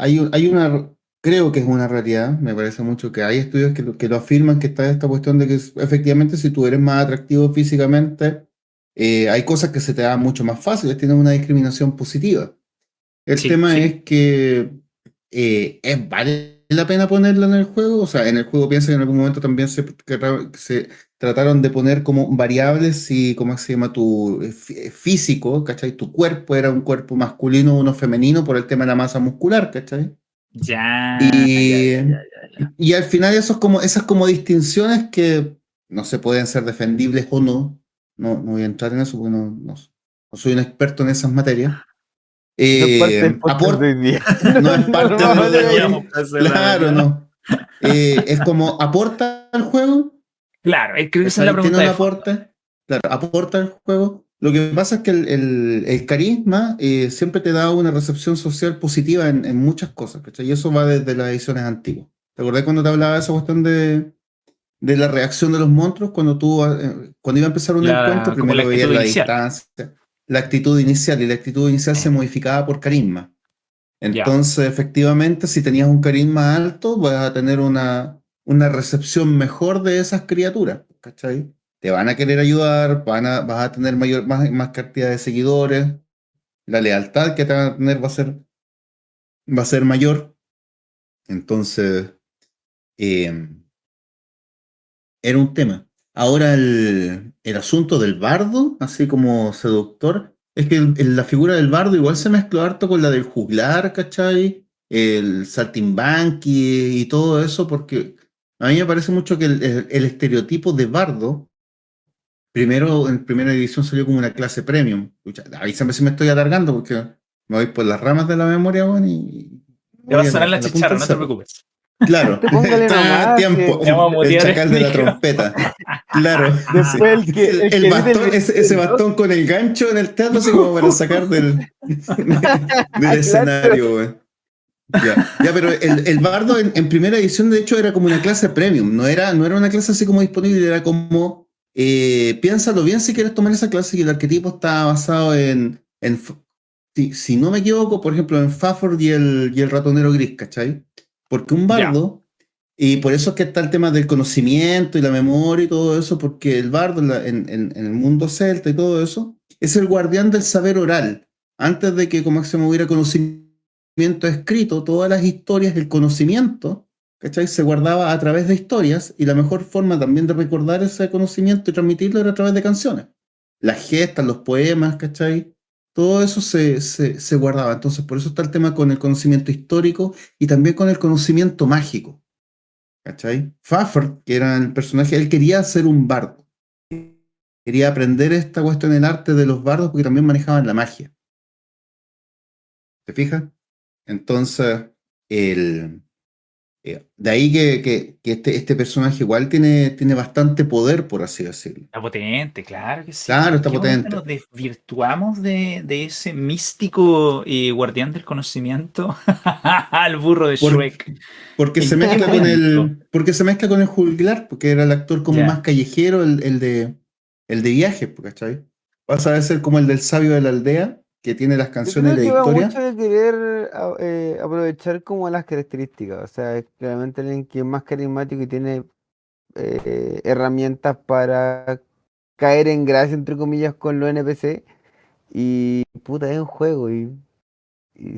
A: creo que es una realidad, me parece mucho que hay estudios que lo afirman, que está esta cuestión de que efectivamente si tú eres más atractivo físicamente, hay cosas que se te dan mucho más fáciles, tienes una discriminación positiva. El
B: Sí,
A: tema
B: sí.
A: es que vale la pena ponerlo en el juego. O sea, en el juego piensa que en algún momento también se trataron de poner como variables y, ¿cómo se llama? Tu físico, ¿cachai? Tu cuerpo era un cuerpo masculino o uno femenino por el tema de la masa muscular, ¿cachai?
B: Ya, ya,
A: Y,
B: ya, ya, ya, ya.
A: y al final esas como distinciones que no se pueden ser defendibles o no. No voy a entrar en eso porque no soy un experto en esas materias.
C: No es parte del podcast de
A: Aporta
C: hoy día. No,
A: no es
C: no,
A: parte
C: no
A: de
C: vamos a
A: lo de
C: llegar ahí.
B: Teníamos
A: hoy.
B: para hacer la
A: Claro,
B: verdad.
A: no. Es como aporta al juego,
B: Claro, creo que esa es la
A: ¿cachai? Tiene
B: pregunta
A: un
B: de fondo.
A: aporte, claro, aporta al juego. Lo que pasa es que el carisma siempre te da una recepción social positiva en muchas cosas, ¿cachai? Y eso va desde las ediciones antiguas. ¿Te acordás cuando te hablaba de esa cuestión de la reacción de los monstruos cuando iba a empezar un encuentro,
B: Como la
A: primero veías
B: actitud
A: la
B: inicial.
A: distancia, la actitud inicial, y la actitud inicial se modificaba por carisma.
B: Ya.
A: Entonces, efectivamente, si tenías un carisma alto, vas a tener una recepción mejor de esas criaturas, ¿cachai? Te van a querer ayudar, vas a tener más cantidad de seguidores, la lealtad que te van a tener va a ser mayor. Entonces, eh, era un tema. Ahora el asunto del bardo, así como seductor, es que la figura del bardo igual se mezcló harto con la del juglar, ¿cachai? El saltimbanqui y todo eso, porque a mí me parece mucho que el estereotipo de bardo, primero en primera edición salió como una clase premium. Pucha, avísame si me estoy alargando, porque me voy por las ramas de la memoria, bueno, y
B: Te va a
A: voy a
B: sonar la
A: la punta
B: chicharra,
A: del
B: no te
A: cerro.
B: preocupes.
A: Claro,
C: Usted póngale
A: está a
C: nomás que
A: tiempo,
B: Te vamos a
A: el
B: mutear
A: chacal de
B: el
A: la
B: micro.
A: trompeta. Claro, sí.
C: después el
A: El
C: que edite el
A: bastón,
C: video
A: ese
C: del dos.
A: bastón con el gancho en el teatro, así como para sacar del
C: Claro.
A: escenario, güey. Ya, pero el bardo en primera edición, de hecho, era como una clase premium, no era una clase así como disponible, era como, piénsalo bien si quieres tomar esa clase, y el arquetipo está basado si no me equivoco, por ejemplo, en Faford y el ratonero gris, ¿cachai? Porque un
B: Ya.
A: bardo, y por eso es que está el tema del conocimiento y la memoria y todo eso, porque el bardo en el mundo celta y todo eso, es el guardián del saber oral. Antes de que como se hubiera conocimiento escrito, todas las historias, el conocimiento, ¿cachai? Se guardaba a través de historias, y la mejor forma también de recordar ese conocimiento y transmitirlo era a través de canciones. Las gestas, los poemas, ¿cachai? Todo eso se guardaba. Entonces, por eso está el tema con el conocimiento histórico y también con el conocimiento mágico. ¿Cachai? Fafard, que era el personaje, él quería ser un bardo. Quería aprender esta cuestión en el arte de los bardos porque también manejaban la magia. ¿Te fijas? Entonces, el, de ahí que este personaje igual tiene bastante poder, por así decirlo.
B: Está potente, claro que sí.
A: Claro,
B: ¿En
A: está
B: qué momento nos
A: potente.
B: desvirtuamos de ese místico guardián del conocimiento al burro de
A: Por-
B: Shrek?
A: porque se
B: ¿En qué
A: mezcla con
B: momento?
A: el juglar, porque era el actor como más
B: Ya.
A: callejero, el de viaje, ¿cachai? Pasa a ser como el del sabio de la aldea, que tiene las
C: Yo
A: canciones y
C: creo
A: la
C: que va mucho
A: historia.
C: de querer aprovechar como las características. O sea, es claramente alguien que es más carismático y tiene herramientas para caer en gracia, entre comillas, con los NPC. Y puta, es un juego. Y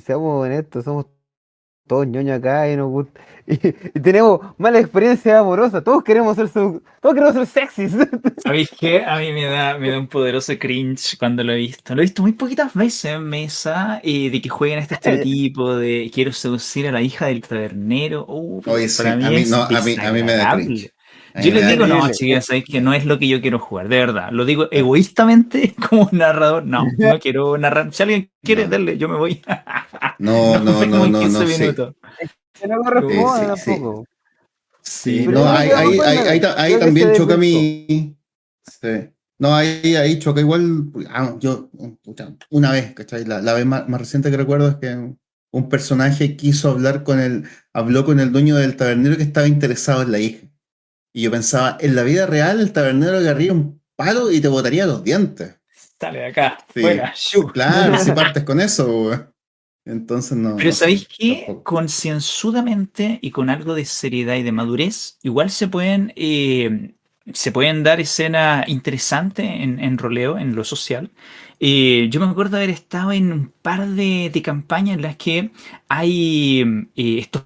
C: seamos honestos, somos todos ñoños acá y nos gusta. Y tenemos mala experiencia amorosa. Todos queremos ser sexys.
B: ¿Sabéis qué? A mí me da un poderoso cringe cuando lo he visto. Lo he visto muy poquitas veces en mesa, de que jueguen este estereotipo de quiero seducir a la hija del tabernero.
A: Oye,
B: Pero para
A: sí,
B: mí es
A: a mí me da cringe.
B: desagradable.
A: A mí
B: Yo
A: me
B: les
A: da
B: digo, no,
A: cringe.
C: Terrible.
B: chicas, sabéis que no es lo que yo quiero jugar, de verdad. Lo digo egoístamente como un narrador. No, no quiero narrar. Si alguien quiere,
A: No,
B: darle, yo me voy.
A: no,
B: Nos
A: no, no,
B: vemos en
A: no,
B: 15
A: no, sí.
B: minutos.
C: Que no
A: Sí,
C: corresponde
A: sí, sí.
C: tampoco.
A: Sí,
B: Sí,
C: Pero
A: no,
C: yo creo
B: no.
C: que va por buen lado.
A: ahí
C: Creo que se
A: también choca
C: desvirtuó.
A: mi. Sí. No, ahí choca igual. Yo, pucha, una vez, ¿cachai? La vez más reciente que recuerdo es que un personaje habló con el dueño del tabernero que estaba interesado en la hija. Y yo pensaba, en la vida real, el tabernero agarraría un palo y te botaría los dientes.
B: Sale de acá,
A: Sí,
B: fuera, shoo.
A: claro, si partes con eso, weón. Entonces, no,
B: Pero
A: no sé,
B: ¿sabéis qué?
A: tampoco.
B: Concienzudamente y con algo de seriedad y de madurez, igual se pueden dar escenas interesantes en roleo, en lo social. Yo me acuerdo haber estado en un par de campañas en las que hay estos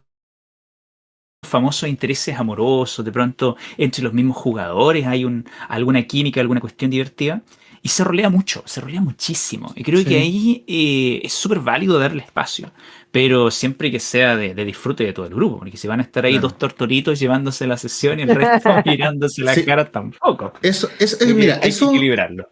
B: famosos intereses amorosos, de pronto entre los mismos jugadores hay alguna química, alguna cuestión divertida. Y se rolea mucho, se rolea muchísimo. Y creo que
A: Sí.
B: ahí es súper válido darle espacio, pero siempre que sea de disfrute de todo el grupo, porque si van a estar ahí dos
A: Claro.
B: tortoritos llevándose la sesión y el resto mirándose la
A: Sí,
B: cara tampoco.
A: eso,
B: Creo que
A: mira,
B: hay que equilibrarlo.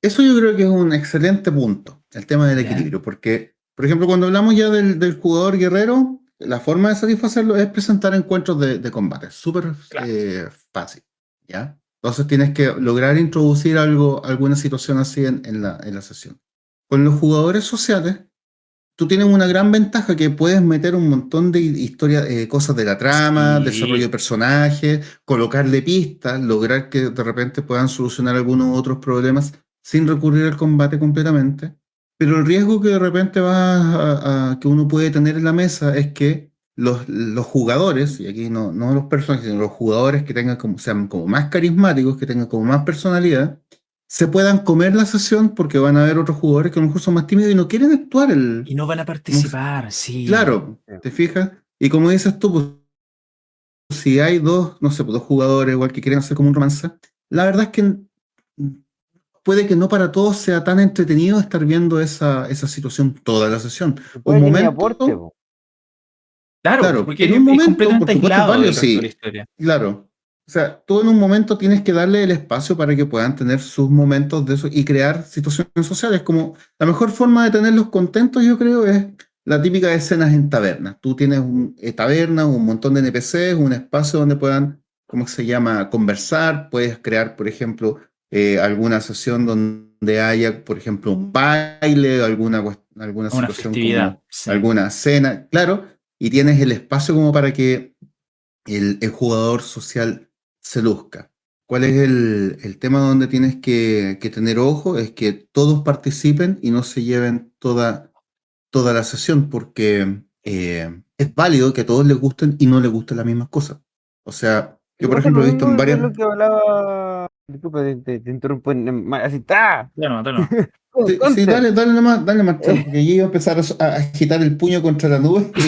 A: eso yo creo que es un excelente punto, el tema del
B: ¿Ya?
A: equilibrio, porque, por ejemplo, cuando hablamos ya del jugador guerrero, la forma de satisfacerlo es presentar encuentros de combate, súper
B: Claro.
A: fácil, ¿ya? Entonces tienes que lograr introducir alguna situación así en la sesión. Con los jugadores sociales, tú tienes una gran ventaja que puedes meter un montón de historias, cosas de la trama, desarrollo de
B: Sí.
A: personajes, colocarle pistas, lograr que de repente puedan solucionar algunos otros problemas sin recurrir al combate completamente. Pero el riesgo que de repente que uno puede tener en la mesa es que los jugadores, y aquí no los personajes, sino los jugadores que sean como más carismáticos, que tengan como más personalidad, se puedan comer la sesión porque van a haber otros jugadores que a lo mejor son más tímidos y no quieren actuar
B: Y no van a
A: como
B: participar, sí.
A: claro, ¿te fijas? Y como dices tú, pues, si hay dos, no sé, pues, dos jugadores igual que quieren hacer como un romance, la verdad es que puede que no para todos sea tan entretenido estar viendo esa situación toda la sesión.
C: Y
A: Un
C: puede que ni aporte,
A: momento,
C: po.
B: Claro,
A: claro, en
B: porque
A: un
B: es
A: momento, por
B: completamente
A: supuesto es
B: aislado
A: válido,
B: del resto de la
A: sí,
B: historia.
A: claro. O sea, tú en un momento tienes que darle el espacio para que puedan tener sus momentos de eso y crear situaciones sociales. Como la mejor forma de tenerlos contentos, yo creo, es la típica de escenas en tabernas. Tú tienes tabernas, un montón de NPCs, un espacio donde puedan, ¿cómo se llama?, conversar. Puedes crear, por ejemplo, alguna sesión donde haya, por ejemplo, un baile, alguna
B: Una
A: situación
B: festividad,
A: como
B: sí.
A: alguna cena, claro, y tienes el espacio como para que el jugador social se luzca. ¿Cuál es el tema donde tienes que tener ojo? Es que todos participen y no se lleven toda la sesión, porque es válido que a todos les gusten y no les gusten las mismas cosas. O sea, yo
C: Me
A: por
C: pasa
A: ejemplo
C: lo
A: he visto en
C: mismo de
A: varias.
C: lo que hablaba. Disculpa, te interrumpo así, ¡tá!
B: Claro, no.
A: Sí, sí,
C: ¡Counter!
A: dale más, Charles,
C: Eh,
A: porque yo iba a empezar a agitar el puño contra la nube y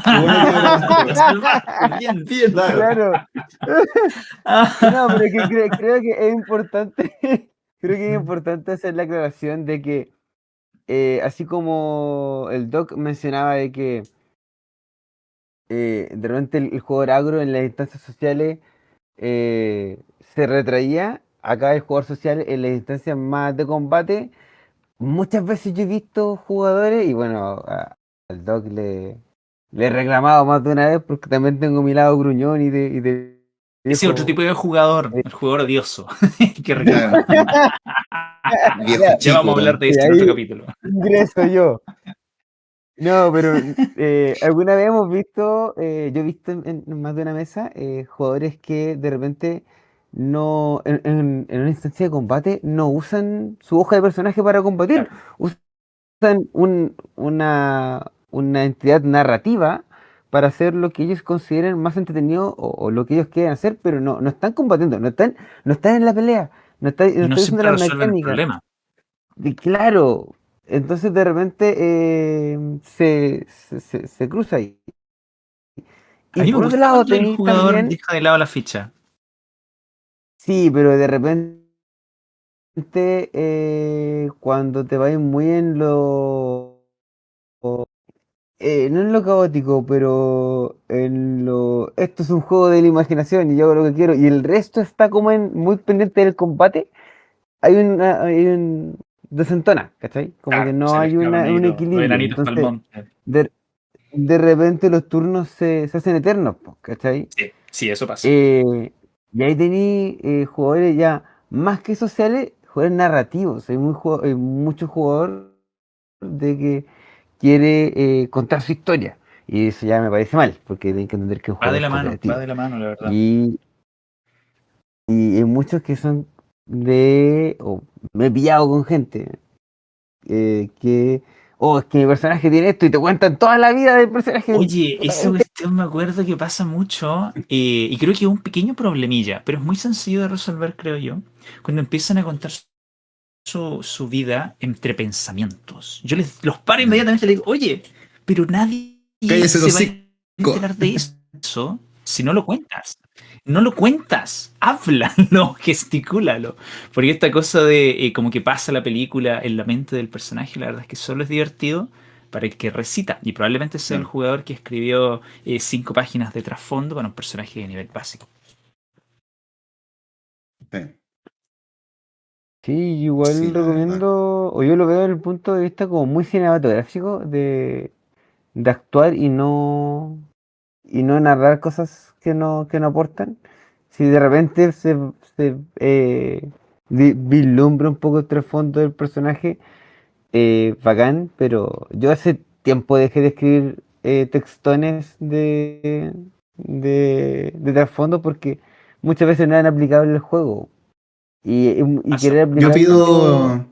A: qué bueno que me paraste,
B: Lo
A: weón.
B: salvaste, bien, bien.
A: Claro.
C: claro. No, pero que creo que es importante, creo que es importante hacer la aclaración de que, así como el Doc mencionaba de que de repente el jugador agro en las instancias sociales se retraía, acá el jugador social en las instancias más de combate, muchas veces yo he visto jugadores, y bueno, al Doc le he reclamado más de una vez porque también tengo mi lado gruñón y de
B: Ese otro
C: viejo.
B: tipo de jugador,
C: eh,
B: el jugador odioso, que reclama.
A: Claro, viejo
C: ya,
B: Ya vamos a
A: chico.
B: hablar de
C: y
B: esto en otro
C: ahí
B: capítulo.
C: ingreso yo. No, pero alguna vez hemos visto, yo he visto en más de una mesa jugadores que de repente no, en una instancia de combate no usan su hoja de personaje para combatir,
B: Claro.
C: usan una entidad narrativa para hacer lo que ellos consideren más entretenido o lo que ellos quieren hacer, pero no están combatiendo, no están en la pelea, no
B: Y no
C: están usando
B: siempre
C: las
B: resuelven el
C: mecánicas.
B: problema.
C: Y claro, entonces de repente se cruza ahí.
B: A
C: Y
B: mí me
C: por otro
B: gusta
C: lado
B: cuando el
C: tenéis
B: jugador
C: también,
B: deja de lado la ficha.
C: sí, pero de repente cuando te vas muy en no en lo caótico, pero en lo... Esto es un juego de la imaginación y yo hago lo que quiero y el resto está como en muy pendiente del combate, hay un... desentona, ¿cachai? Como que
B: Claro,
C: no
B: se le
C: hay
B: escapan ahí
C: un
B: los
C: equilibrio.
B: enanitos para el
C: Entonces,
B: monte.
C: de, de repente los turnos se hacen eternos, po, ¿cachai?
B: Sí, sí, eso pasa.
C: Eh, y ahí tení jugadores ya más que sociales, jugadores narrativos. Hay mucho jugador de que quiere contar su historia. Y eso ya me parece mal, porque tienen que entender que un juego es
B: Va
C: cooperativo.
B: de la mano, la verdad.
C: Y, y hay muchos que son o me he pillado con gente que, oh, es que mi personaje tiene esto y te cuentan toda la vida del personaje.
B: Oye,
C: Puta,
B: esa cuestión me acuerdo que pasa mucho y creo que es un pequeño problemilla, pero es muy sencillo de resolver, creo yo, cuando empiezan a contar su vida entre pensamientos. Yo los paro inmediatamente y les digo, oye, pero nadie
A: Cállese
B: se
A: los
B: va a
A: hocico.
B: enterar de eso si no lo cuentas. No lo cuentas, háblalo, gesticúlalo. Porque esta cosa de como que pasa la película en la mente del personaje, la verdad es que solo es divertido para el que recita. Y probablemente sea el
A: Claro,
B: jugador que escribió 5 páginas de trasfondo para un personaje de nivel básico.
A: sí,
C: sí,
A: sí,
C: igual
A: la verdad.
C: recomiendo, o yo lo veo desde el punto de vista como muy cinematográfico de actuar y no narrar cosas que no aportan. Si de repente se vislumbra un poco el trasfondo del personaje, bacán, pero yo hace tiempo dejé de escribir textones de trasfondo porque muchas veces no eran aplicables al juego. Y
B: Pasa,
C: querer
A: Yo
C: aplicarlo.
A: pido,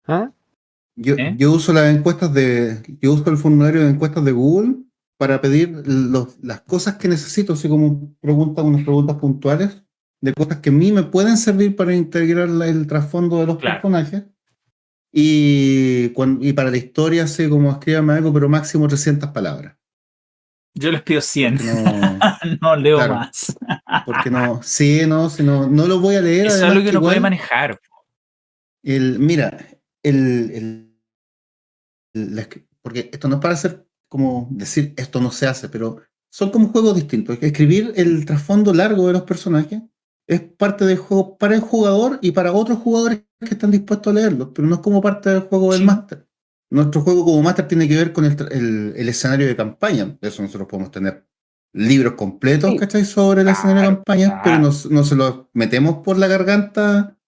C: ¿Ah?
B: ¿eh?
A: yo uso las encuestas yo uso el formulario de encuestas de Google para pedir las cosas que necesito, así como unas preguntas puntuales de cosas que a mí me pueden servir para integrar el trasfondo de los
B: Claro.
A: personajes. Y para la historia, así como escríbame algo, pero máximo 300 palabras.
B: Yo les pido 100.
A: Porque no,
B: No leo
A: claro,
B: más.
A: porque no, sí, no, si no, no lo voy a leer,
B: Eso es
A: además
B: algo que
A: que
B: uno puede
A: igual,
B: manejar.
A: mira, el, el- porque esto no es para hacer como decir esto no se hace, pero son como juegos distintos. Escribir el trasfondo largo de los personajes es parte del juego para el jugador y para otros jugadores que están dispuestos a leerlo, pero no es como parte del juego del
B: Sí.
A: máster. Nuestro juego como máster tiene que ver con el escenario de campaña. De eso nosotros podemos tener libros completos,
C: Sí,
A: ¿cachai? Sobre el escenario de
B: Claro,
A: campaña, pero
B: claro.
A: no se los metemos por la garganta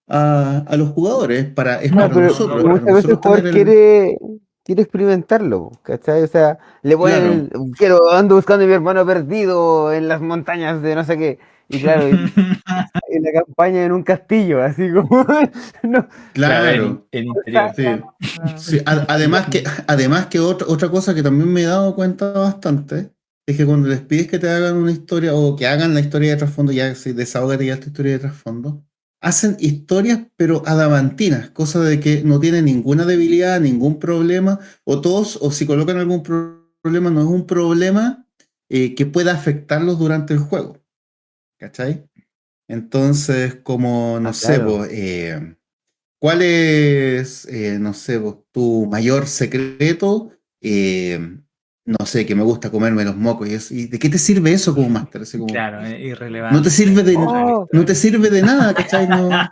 A: a los jugadores. Es
C: no,
A: para
C: pero
B: No
A: nosotros, es para
C: muchas veces el
A: nosotros tener
C: jugador quiere experimentarlo, ¿cachai? O sea, le
A: claro.
C: ponen ando buscando a mi hermano perdido en las montañas de no sé qué. Y claro, en la campaña en un castillo, así como, no,
B: Claro,
A: Claro,
B: el interior.
C: saca.
A: sí. Sí, además que otra cosa que también me he dado cuenta bastante es que cuando les pides que te hagan una historia o que hagan la historia de trasfondo, ya si desahógate ya tu historia de trasfondo, hacen historias pero adamantinas, cosa de que no tienen ninguna debilidad, ningún problema, o si colocan algún problema, no es un problema que pueda afectarlos durante el juego, ¿cachai? Entonces, como, no
C: Ah,
A: sé,
C: claro.
A: pues, ¿cuál es, no sé, vos, tu mayor secreto? No sé, que me gusta comerme los mocos. ¿Y de qué te sirve eso como máster? Así como,
B: Claro, es
A: no te
B: irrelevante
A: sirve
B: dentro de la
C: Oh,
A: no te
B: historia.
A: sirve de nada, ¿cachai? No,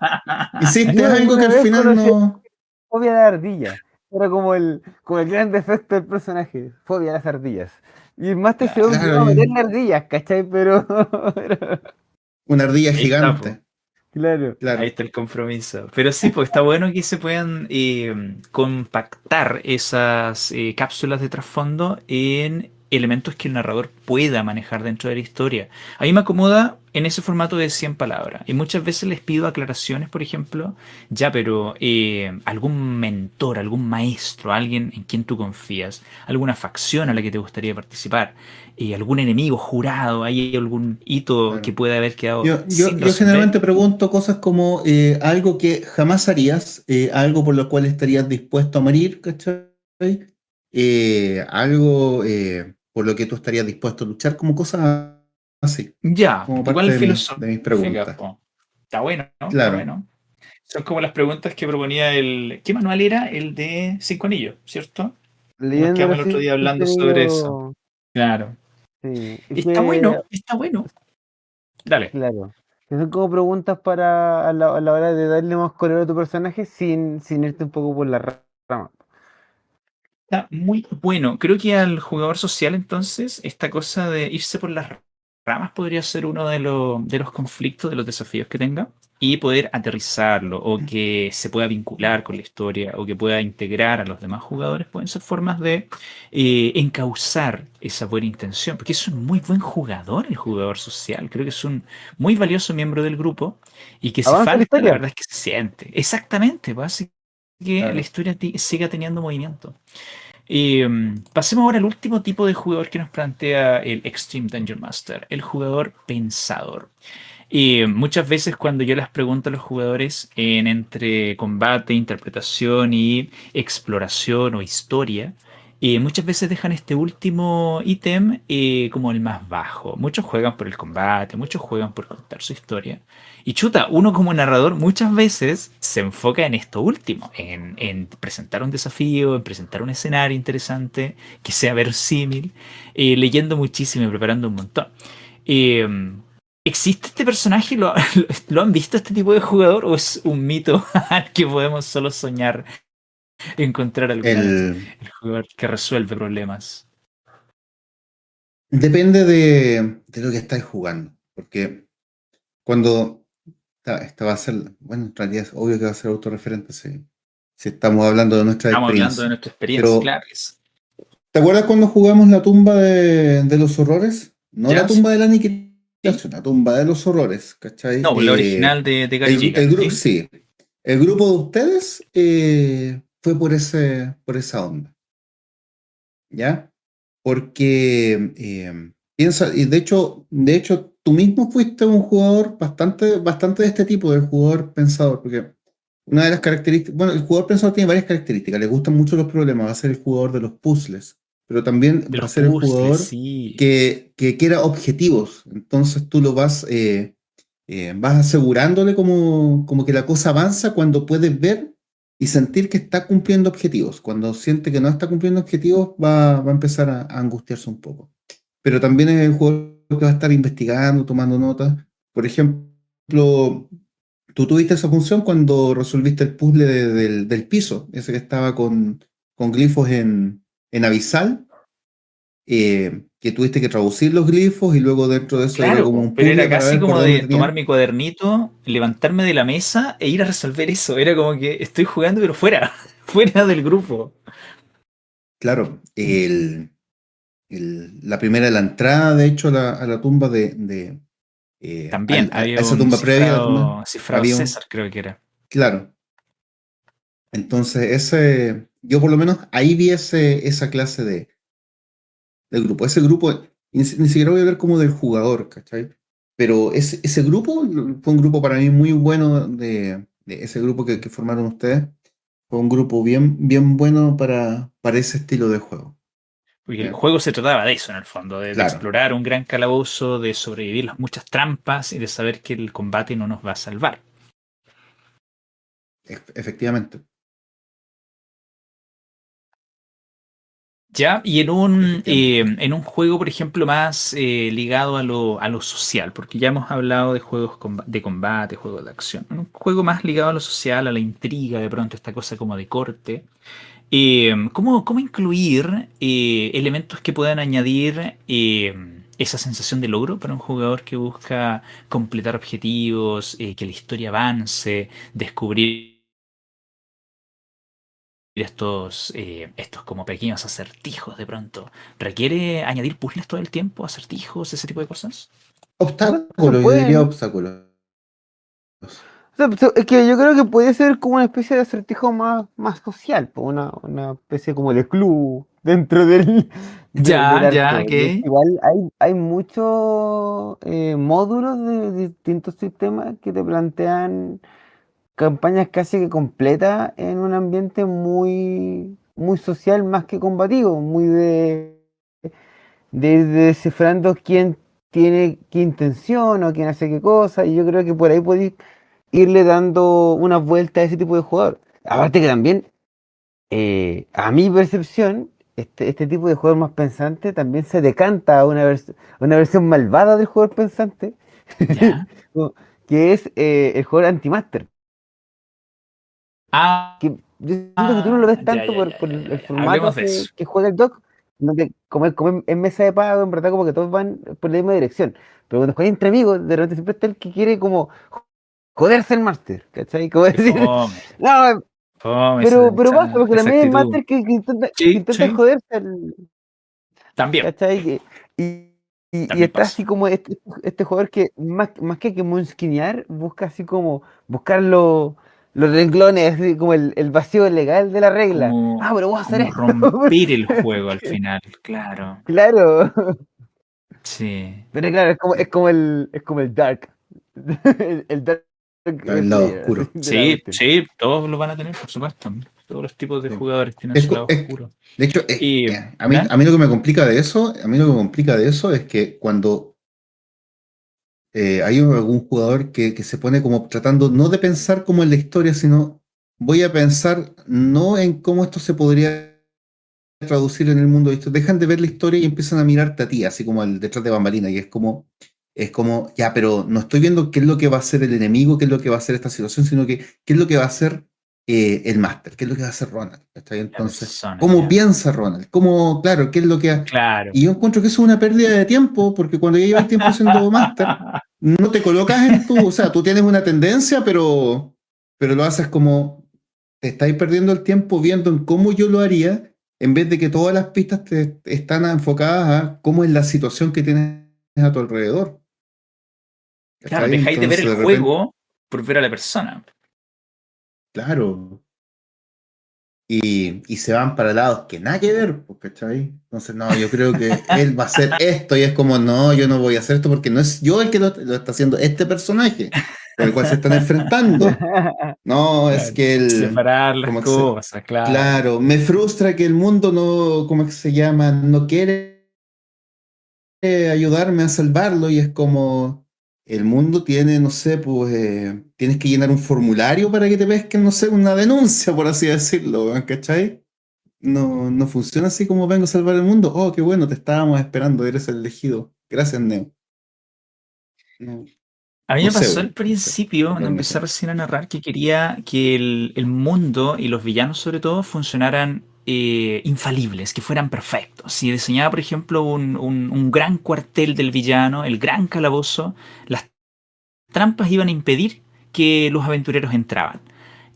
A: hiciste
C: yo
A: algo que
C: alguna
A: al
C: vez
A: final
C: conocí
A: no.
C: fobia de ardilla. Era como el gran defecto del personaje, fobia a las ardillas. Y el Master se
B: Claro,
A: Claro,
C: obligó a meterle ardillas, ¿cachai? Pero,
A: una ardilla
B: ahí está, po.
A: gigante,
C: claro.
B: Ahí
A: claro.
B: está el compromiso. Pero sí, pues está bueno que se puedan compactar esas cápsulas de trasfondo en elementos que el narrador pueda manejar dentro de la historia. A mí me acomoda en ese formato de 100 palabras. Y muchas veces les pido aclaraciones, por ejemplo, ya, pero algún mentor, algún maestro, alguien en quien tú confías, alguna facción a la que te gustaría participar, algún enemigo jurado, hay algún hito que
A: Claro.
B: puede haber quedado sin
A: Yo
B: resolver.
A: generalmente pregunto cosas como algo que jamás harías, algo por lo cual estarías dispuesto a morir, ¿cachai? Algo por lo que tú estarías dispuesto a luchar, como cosas así,
B: Ya,
A: como
B: igual
A: parte de mis
B: filosófica,
A: preguntas.
B: po. Está bueno, ¿no? Está
A: Claro,
B: bueno. Son como las preguntas que proponía el... ¿Qué manual era? El de Cinco Anillos, ¿cierto? Nos
C: Leyendo
B: quedamos
C: los
B: el otro día
C: cinco
B: hablando sobre eso.
C: anillos,
B: Claro.
C: sí. Es
B: Está
C: que,
B: bueno, está bueno. Dale.
C: claro, que son como preguntas para a la hora de darle más color a tu personaje sin irte un poco por la rama.
B: Está muy bueno. Creo que al jugador social, entonces, esta cosa de irse por las ramas podría ser uno de los conflictos, de los desafíos que tenga, y poder aterrizarlo, o que se pueda vincular con la historia, o que pueda integrar a los demás jugadores, pueden ser formas de encauzar esa buena intención, porque es un muy buen jugador el jugador social. Creo que es un muy valioso miembro del grupo, y que si
C: Avanza la
B: falta, la
C: historia.
B: verdad es que se siente. Exactamente, pues, así que la
A: claro.
B: historia siga teniendo movimiento. Y pasemos ahora al último tipo de jugador que nos plantea el Extreme Dungeon Master, el jugador pensador. Y muchas veces cuando yo les pregunto a los jugadores en entre combate, interpretación y exploración o historia, muchas veces dejan este último ítem como el más bajo. Muchos juegan por el combate, muchos juegan por contar su historia. Y chuta, uno como narrador muchas veces se enfoca en esto último, en presentar un desafío, en presentar un escenario interesante, que sea verosímil, leyendo muchísimo y preparando un montón. Eh, ¿Existe este personaje? ¿Lo han visto este tipo de jugador o es un mito al que podemos solo soñar encontrar alguna vez?
A: El,
B: El jugador que resuelve problemas.
A: depende de lo que estáis jugando, porque cuando esta va a ser, bueno, en realidad es obvio que va a ser autorreferente si estamos hablando de nuestra
B: Estamos hablando de
A: experiencia.
B: nuestra experiencia,
A: Pero,
B: claro.
A: ¿te acuerdas cuando jugamos la tumba de los horrores? No la
B: ¿Ya? Sí.
A: tumba de la
B: ¿Sí?
A: aniquilación, la tumba de los horrores, ¿cachai?
B: No, la original de Gary Giga,
A: El grupo,
B: ¿sí?
A: sí, el grupo de ustedes fue por esa onda, ¿ya? Porque piensa, y de hecho, tú mismo fuiste un jugador bastante de este tipo, del jugador pensador, porque una de las características, bueno, el jugador pensador tiene varias características, le gustan mucho los problemas, va a ser el jugador de los puzzles, pero también
B: De
A: va a
B: los
A: ser el
B: puzzles,
A: jugador
B: sí.
A: que quiera objetivos, entonces tú lo vas asegurándole como que la cosa avanza cuando puedes ver y sentir que está cumpliendo objetivos. Cuando siente que no está cumpliendo objetivos, va a empezar a angustiarse un poco. Pero también es el jugador que va a estar investigando, tomando notas. Por ejemplo, tú tuviste esa función cuando resolviste el puzzle del piso, ese que estaba con glifos en Abyssal, que tuviste que traducir los glifos y luego dentro de eso era
B: Claro,
A: como
B: po,
A: un
B: pero era
A: puzzle para
B: casi
A: ver por
B: como
A: dónde
B: de tomar
A: tenían.
B: mi cuadernito, levantarme de la mesa e ir a resolver eso. Era como que estoy jugando, pero fuera, fuera del grupo.
A: Claro, la primera, la entrada, de hecho, a la tumba
B: También
A: a
B: había
A: esa
B: un
A: tumba previa, a la tumba,
B: cifrado
A: había
B: César,
A: un,
B: creo que era.
A: claro. Entonces, yo por lo menos ahí vi esa clase de grupo. Ese grupo, ni siquiera voy a hablar como del jugador, ¿cachai? Pero ese grupo fue un grupo para mí muy bueno de ese grupo que formaron ustedes. Fue un grupo bien bueno para ese estilo de juego.
B: Porque el
A: ¿Ya?
B: juego se trataba de eso, en el fondo, de
A: Claro,
B: explorar un gran calabozo, de sobrevivir las muchas trampas y de saber que el combate no nos va a salvar.
A: efectivamente,
B: Ya, y
A: efectivamente.
B: en un juego, por ejemplo, más ligado a lo social, porque ya hemos hablado de juegos de combate, juegos de acción. En un juego más ligado a lo social, a la intriga, de pronto, esta cosa como de corte. ¿Cómo incluir elementos que puedan añadir esa sensación de logro para un jugador que busca completar objetivos, que la historia avance, descubrir estos como pequeños acertijos de pronto? ¿Requiere añadir puzzles todo el tiempo, acertijos, ese tipo de cosas?
C: O sea, se
A: Obstáculos, yo diría
C: pueden.
A: obstáculos.
C: O sea, es que yo creo que puede ser como una especie de acertijo más social, po, una especie como de club dentro del
B: Ya, ya,
C: arco.
B: ok.
C: De hecho, igual hay muchos módulos de distintos sistemas que te plantean campañas casi que completas en un ambiente muy social más que combativo, muy de ir descifrando quién tiene qué intención o quién hace qué cosa, y yo creo que por ahí podéis irle dando una vuelta a ese tipo de jugador. Aparte que también, a mi percepción, este tipo de jugador más pensante también se decanta a una versión malvada del jugador pensante,
B: ¿Ya?
C: como- que es el jugador antimaster.
B: Ah,
C: Que yo siento que tú no lo ves
B: ya,
C: tanto
B: ya, ya,
C: por
B: ya, ya,
C: el
B: ya. Hablemos
C: formato
B: de eso.
C: que juega el doc, donde como en mesa de pago, en verdad como que todos van por la misma dirección. Pero cuando juegas entre amigos, de repente siempre está el que quiere como joderse el máster, ¿cachai? Como
B: Qué
C: decir,
B: fome,
C: no,
B: fome
C: pero pasa, porque
B: esa
C: también hay
B: actitud.
C: máster que
B: Sí,
C: intentan
B: sí,
C: joderse,
B: también.
C: ¿cachai? Y
B: También
C: está
B: pasa.
C: así como este jugador que más que moonskinear, busca así como buscar los renglones, así como el vacío legal de la regla. Ah,
B: Como,
C: pero voy a hacer
B: como
C: esto.
B: romper el juego al final, claro.
C: Claro,
B: Sí.
C: pero claro, es como el Dark. El Dark
A: El lado
C: Player, así,
A: oscuro.
C: de la
B: Sí,
C: cuestión.
B: sí, todos lo van a tener, por supuesto. Todos los tipos de
A: Sí.
B: jugadores tienen su lado oscuro.
A: De hecho,
B: Y, ¿ya?
A: a mí lo que me complica de eso, a mí lo que me complica de eso es que cuando hay algún jugador que se pone como tratando no de pensar como en la historia, sino voy a pensar no en cómo esto se podría traducir en el mundo de esto. Dejan de ver la historia y empiezan a mirarte a ti, así como al detrás de bambalina, y es como, ya, pero no estoy viendo qué es lo que va a hacer el enemigo, qué es lo que va a hacer esta situación, sino que qué es lo que va a hacer el máster, qué es lo que va a hacer Ronald. ¿Cachai?
B: La
A: Entonces,
B: persona,
A: ¿cómo
B: ya.
A: piensa Ronald? ¿Cómo, claro, qué es lo que
B: Claro.
A: Y yo encuentro que eso es una pérdida de tiempo, porque cuando ya llevas tiempo siendo máster, no te colocas en tu, o sea, tú tienes una tendencia, pero lo haces como, te estáis perdiendo el tiempo viendo en cómo yo lo haría, en vez de que todas las pistas te están enfocadas a cómo es la situación que tienes a tu alrededor.
B: Claro,
A: ¿Cachai?
B: dejáis de ver
A: Entonces,
B: el
A: de repente,
B: juego por ver a la persona.
A: claro, y se van para lados que nada que ver, pues, ¿cachai? Entonces, no, yo creo que él va a hacer esto y es como, no, yo no voy a hacer esto porque no es yo el que lo está haciendo, este personaje con el cual se están enfrentando. No, es
B: Claro.
A: que él,
B: Separar las
A: como que se,
B: cosas, claro.
A: claro, me frustra que el mundo no, ¿cómo es que se llama? No quiere ayudarme a salvarlo y es como, el mundo tiene, no sé, pues tienes que llenar un formulario para que te pesquen, no sé, una denuncia, por así decirlo, weón, ¿cachai? No, no funciona así como vengo a salvar el mundo. Oh, qué bueno, te estábamos esperando, eres el elegido. Gracias, Neo. No,
B: A mí
A: no
B: me
A: sé,
B: pasó
A: weón,
B: al
A: no sé.
B: principio,
A: Por
B: cuando
A: dar un
B: empecé
A: ejemplo.
B: recién a narrar, que quería que el mundo y los villanos sobre todo funcionaran infalibles, que fueran perfectos. Si diseñaba, por ejemplo, un gran cuartel del villano, el gran calabozo, las trampas iban a impedir que los aventureros entraban.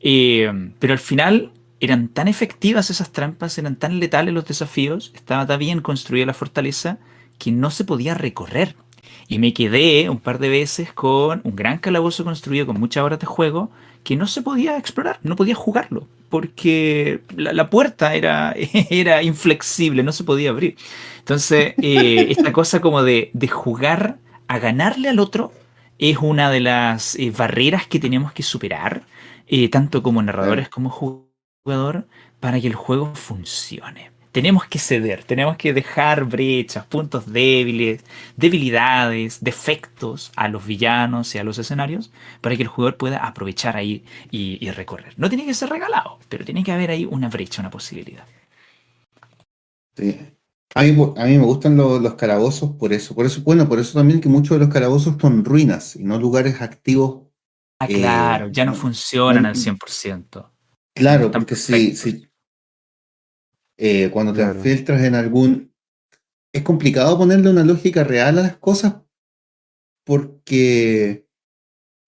B: Pero al final eran tan efectivas esas trampas, eran tan letales los desafíos, estaba tan bien construida la fortaleza que no se podía recorrer. Y me quedé un par de veces con un gran calabozo construido con muchas horas de juego que no se podía explorar, no podía jugarlo, porque la puerta era inflexible, no se podía abrir. Entonces, esta cosa como de jugar a ganarle al otro es una de las barreras que tenemos que superar, tanto como narradores
A: Claro.
B: como jugador, para que el juego funcione. Tenemos que ceder, tenemos que dejar brechas, puntos débiles, debilidades, defectos a los villanos y a los escenarios para que el jugador pueda aprovechar ahí y recorrer. No tiene que ser regalado, pero tiene que haber ahí una brecha, una posibilidad.
A: Sí. A mí me gustan los calabozos por eso. Por eso, bueno, por eso también que muchos de los calabozos son ruinas y no lugares activos.
B: Ah, claro, ya no
A: No,
B: funcionan al
A: no,
B: 100%. No
A: claro,
B: están
A: porque
B: perfectos.
A: cuando te
C: Claro.
A: infiltras en algún... Es complicado ponerle una lógica real a las cosas porque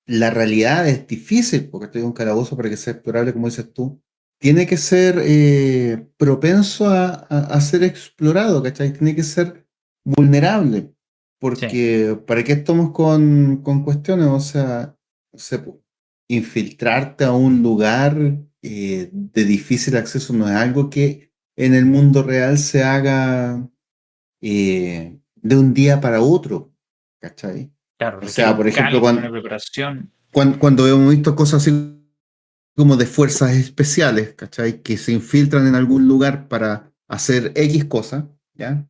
A: la realidad es difícil, porque estoy en un calabozo para que sea explorable, como dices tú. Tiene que ser propenso a ser explorado, ¿cachai? Tiene que ser vulnerable,
B: Sí,
A: porque ¿para qué estamos con cuestiones? O sea, no sé, po, infiltrarte a un lugar de difícil acceso no es algo que en el mundo real se haga de un día para otro, ¿cachai?
B: claro,
A: O
B: requiere
A: sea,
B: un
A: por ejemplo,
B: cálculo, una preparación.
A: cuando hemos visto cosas así como de fuerzas especiales, ¿cachai? Que se infiltran en algún lugar para hacer X cosa, ¿ya?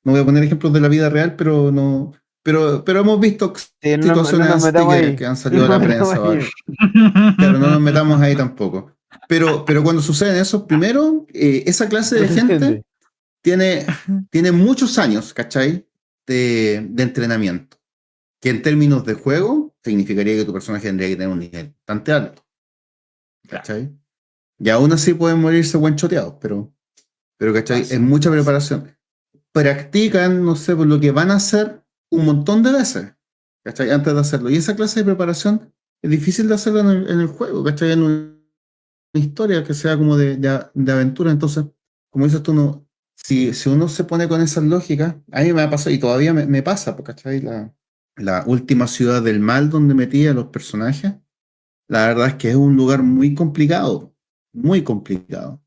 A: No voy a poner ejemplos de la vida real, pero no. Pero hemos visto
C: Sí,
A: situaciones
C: nos
A: así
C: metamos ahí.
A: que han
C: No
A: salido a
C: nos
A: la
C: metamos
A: prensa.
C: ahí.
A: Claro, no nos metamos ahí tampoco. Pero cuando suceden eso, primero, esa clase
C: Pero
A: de
C: se
A: gente
C: entiende.
A: tiene muchos años, ¿cachai? De entrenamiento. Que en términos de juego significaría que tu personaje tendría que tener un nivel bastante alto,
B: Claro,
A: ¿cachai? Y aún así pueden morirse buen choteados, pero ¿cachai? Es
B: pasa,
A: mucha
B: pasa.
A: preparación. Practican, no sé, por lo que van a hacer un montón de veces, ¿cachai? Antes de hacerlo. Y esa clase de preparación es difícil de hacerlo en el juego, ¿cachai? En una historia que sea como de aventura. Entonces, como dices tú, no, si uno se pone con esas lógicas, a mí me ha pasado y todavía me pasa, ¿cachai? La última ciudad del mal donde metí a los personajes, la verdad es que es un lugar muy complicado, muy complicado.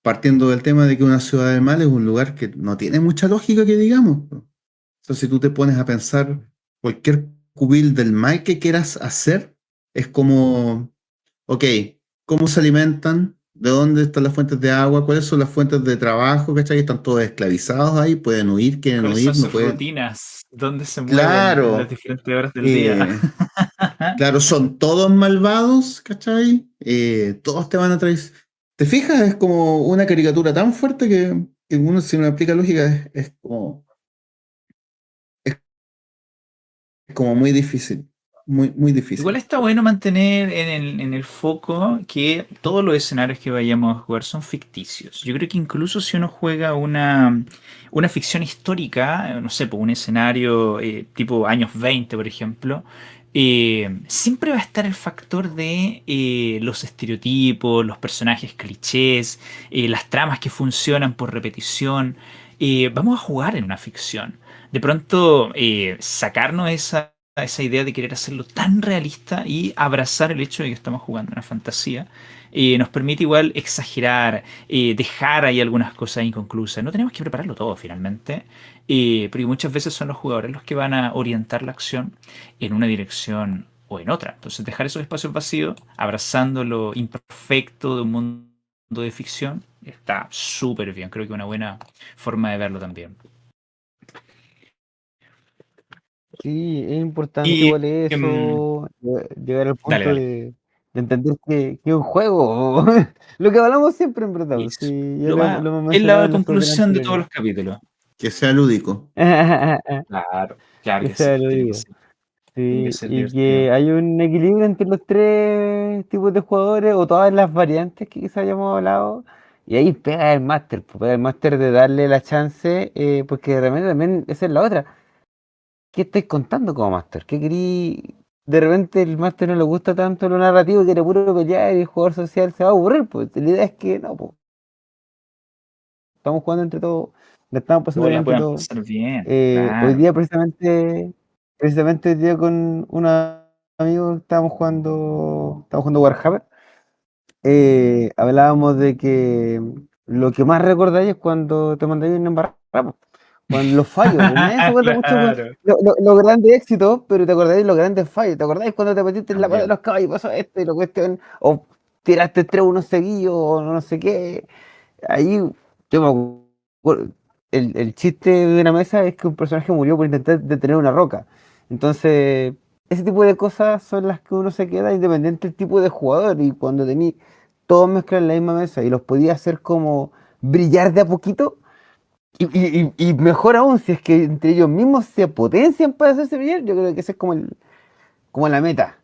A: Partiendo del tema de que una ciudad del mal es un lugar que no tiene mucha lógica que digamos. O sea, si tú te pones a pensar cualquier cubil del mal que quieras hacer, es como, ok, ¿cómo se alimentan? ¿De dónde están las fuentes de agua? ¿Cuáles son las fuentes de trabajo? ¿Cachai? Están todos esclavizados ahí, pueden huir, quieren
B: ¿Cuáles son
A: huir, no
B: sus
A: pueden.
B: rutinas? ¿Dónde se mueven en las
A: Claro,
B: diferentes horas del día?
A: eh, claro, son todos malvados, ¿cachai? Todos te van a traer. ¿Te fijas? Es como una caricatura tan fuerte que uno, si uno aplica lógica, es como muy difícil. Muy, muy
B: Igual
A: difícil.
B: está bueno mantener en el foco que todos los escenarios que vayamos a jugar son ficticios. Yo creo que incluso si uno juega una ficción histórica, no sé, por un escenario tipo años 20, por ejemplo, siempre va a estar el factor de los estereotipos, los personajes clichés, las tramas que funcionan por repetición. Vamos a jugar en una ficción. De pronto, sacarnos esa idea de querer hacerlo tan realista y abrazar el hecho de que estamos jugando una fantasía, nos permite igual exagerar, dejar ahí algunas cosas inconclusas. No tenemos que prepararlo todo finalmente, pero muchas veces son los jugadores los que van a orientar la acción en una dirección o en otra. Entonces dejar esos espacios vacíos, abrazando lo imperfecto de un mundo de ficción, está súper bien. Creo que una buena forma de verlo también.
C: Sí, es importante
B: Y
C: igual
B: em,
C: eso, llegar al
B: dale,
C: punto
B: dale.
C: de entender que es un juego. Lo que hablamos siempre en verdad, pues,
B: Eso.
C: sí, ya
B: Lo más,
C: lo hemos
B: es
C: mencionado
B: la
C: en los capítulos
B: conclusión de todos
C: anteriores.
B: los capítulos.
A: Que sea lúdico.
B: Claro, claro
C: Que
B: que sí,
C: sea lo
B: tiene que
C: digo.
B: ser, tiene que
C: Sí,
B: ser
C: y
B: divertido.
C: que hay un equilibrio entre los tres tipos de jugadores o todas las variantes que quizás hayamos hablado. Y ahí pega el máster, pues, pega el máster de darle la chance, porque de repente también esa es la otra. ¿Qué estáis contando como máster? ¿Qué querí? De repente el máster no le gusta tanto lo narrativo y quiere puro pelear y el jugador social se va a aburrir, pues la idea es que no, pues, estamos jugando entre todos, le estamos pasando
B: Todos
C: bien
B: la
C: entre
B: puedan
C: todos.
B: pasar bien,
C: Hoy
B: claro.
C: día precisamente hoy día con unos amigos estábamos jugando Warhammer. Hablábamos de que lo que más recordáis es cuando te mandáis una embarrada, po. Cuando los fallos, pues, nadie se acuerda mucho con
B: Claro,
C: los grandes éxitos, pero te acordáis de los grandes fallos. ¿Te acordáis cuando te metiste en la pata de
B: también.
C: los caballos y pasó esto y la cuestión? O tiraste 3-1 seguidos, o no sé qué. Ahí yo me acuerdo, el chiste de una mesa es que un personaje murió por intentar detener una roca. Entonces, ese tipo de cosas son las que uno se queda independiente del tipo de jugador. Y cuando tení todos mezclados en la misma mesa y los podía hacer como brillar de a poquito, y mejor aún, si es que entre ellos mismos se potencian para hacerse brillar, yo creo que esa es como la meta.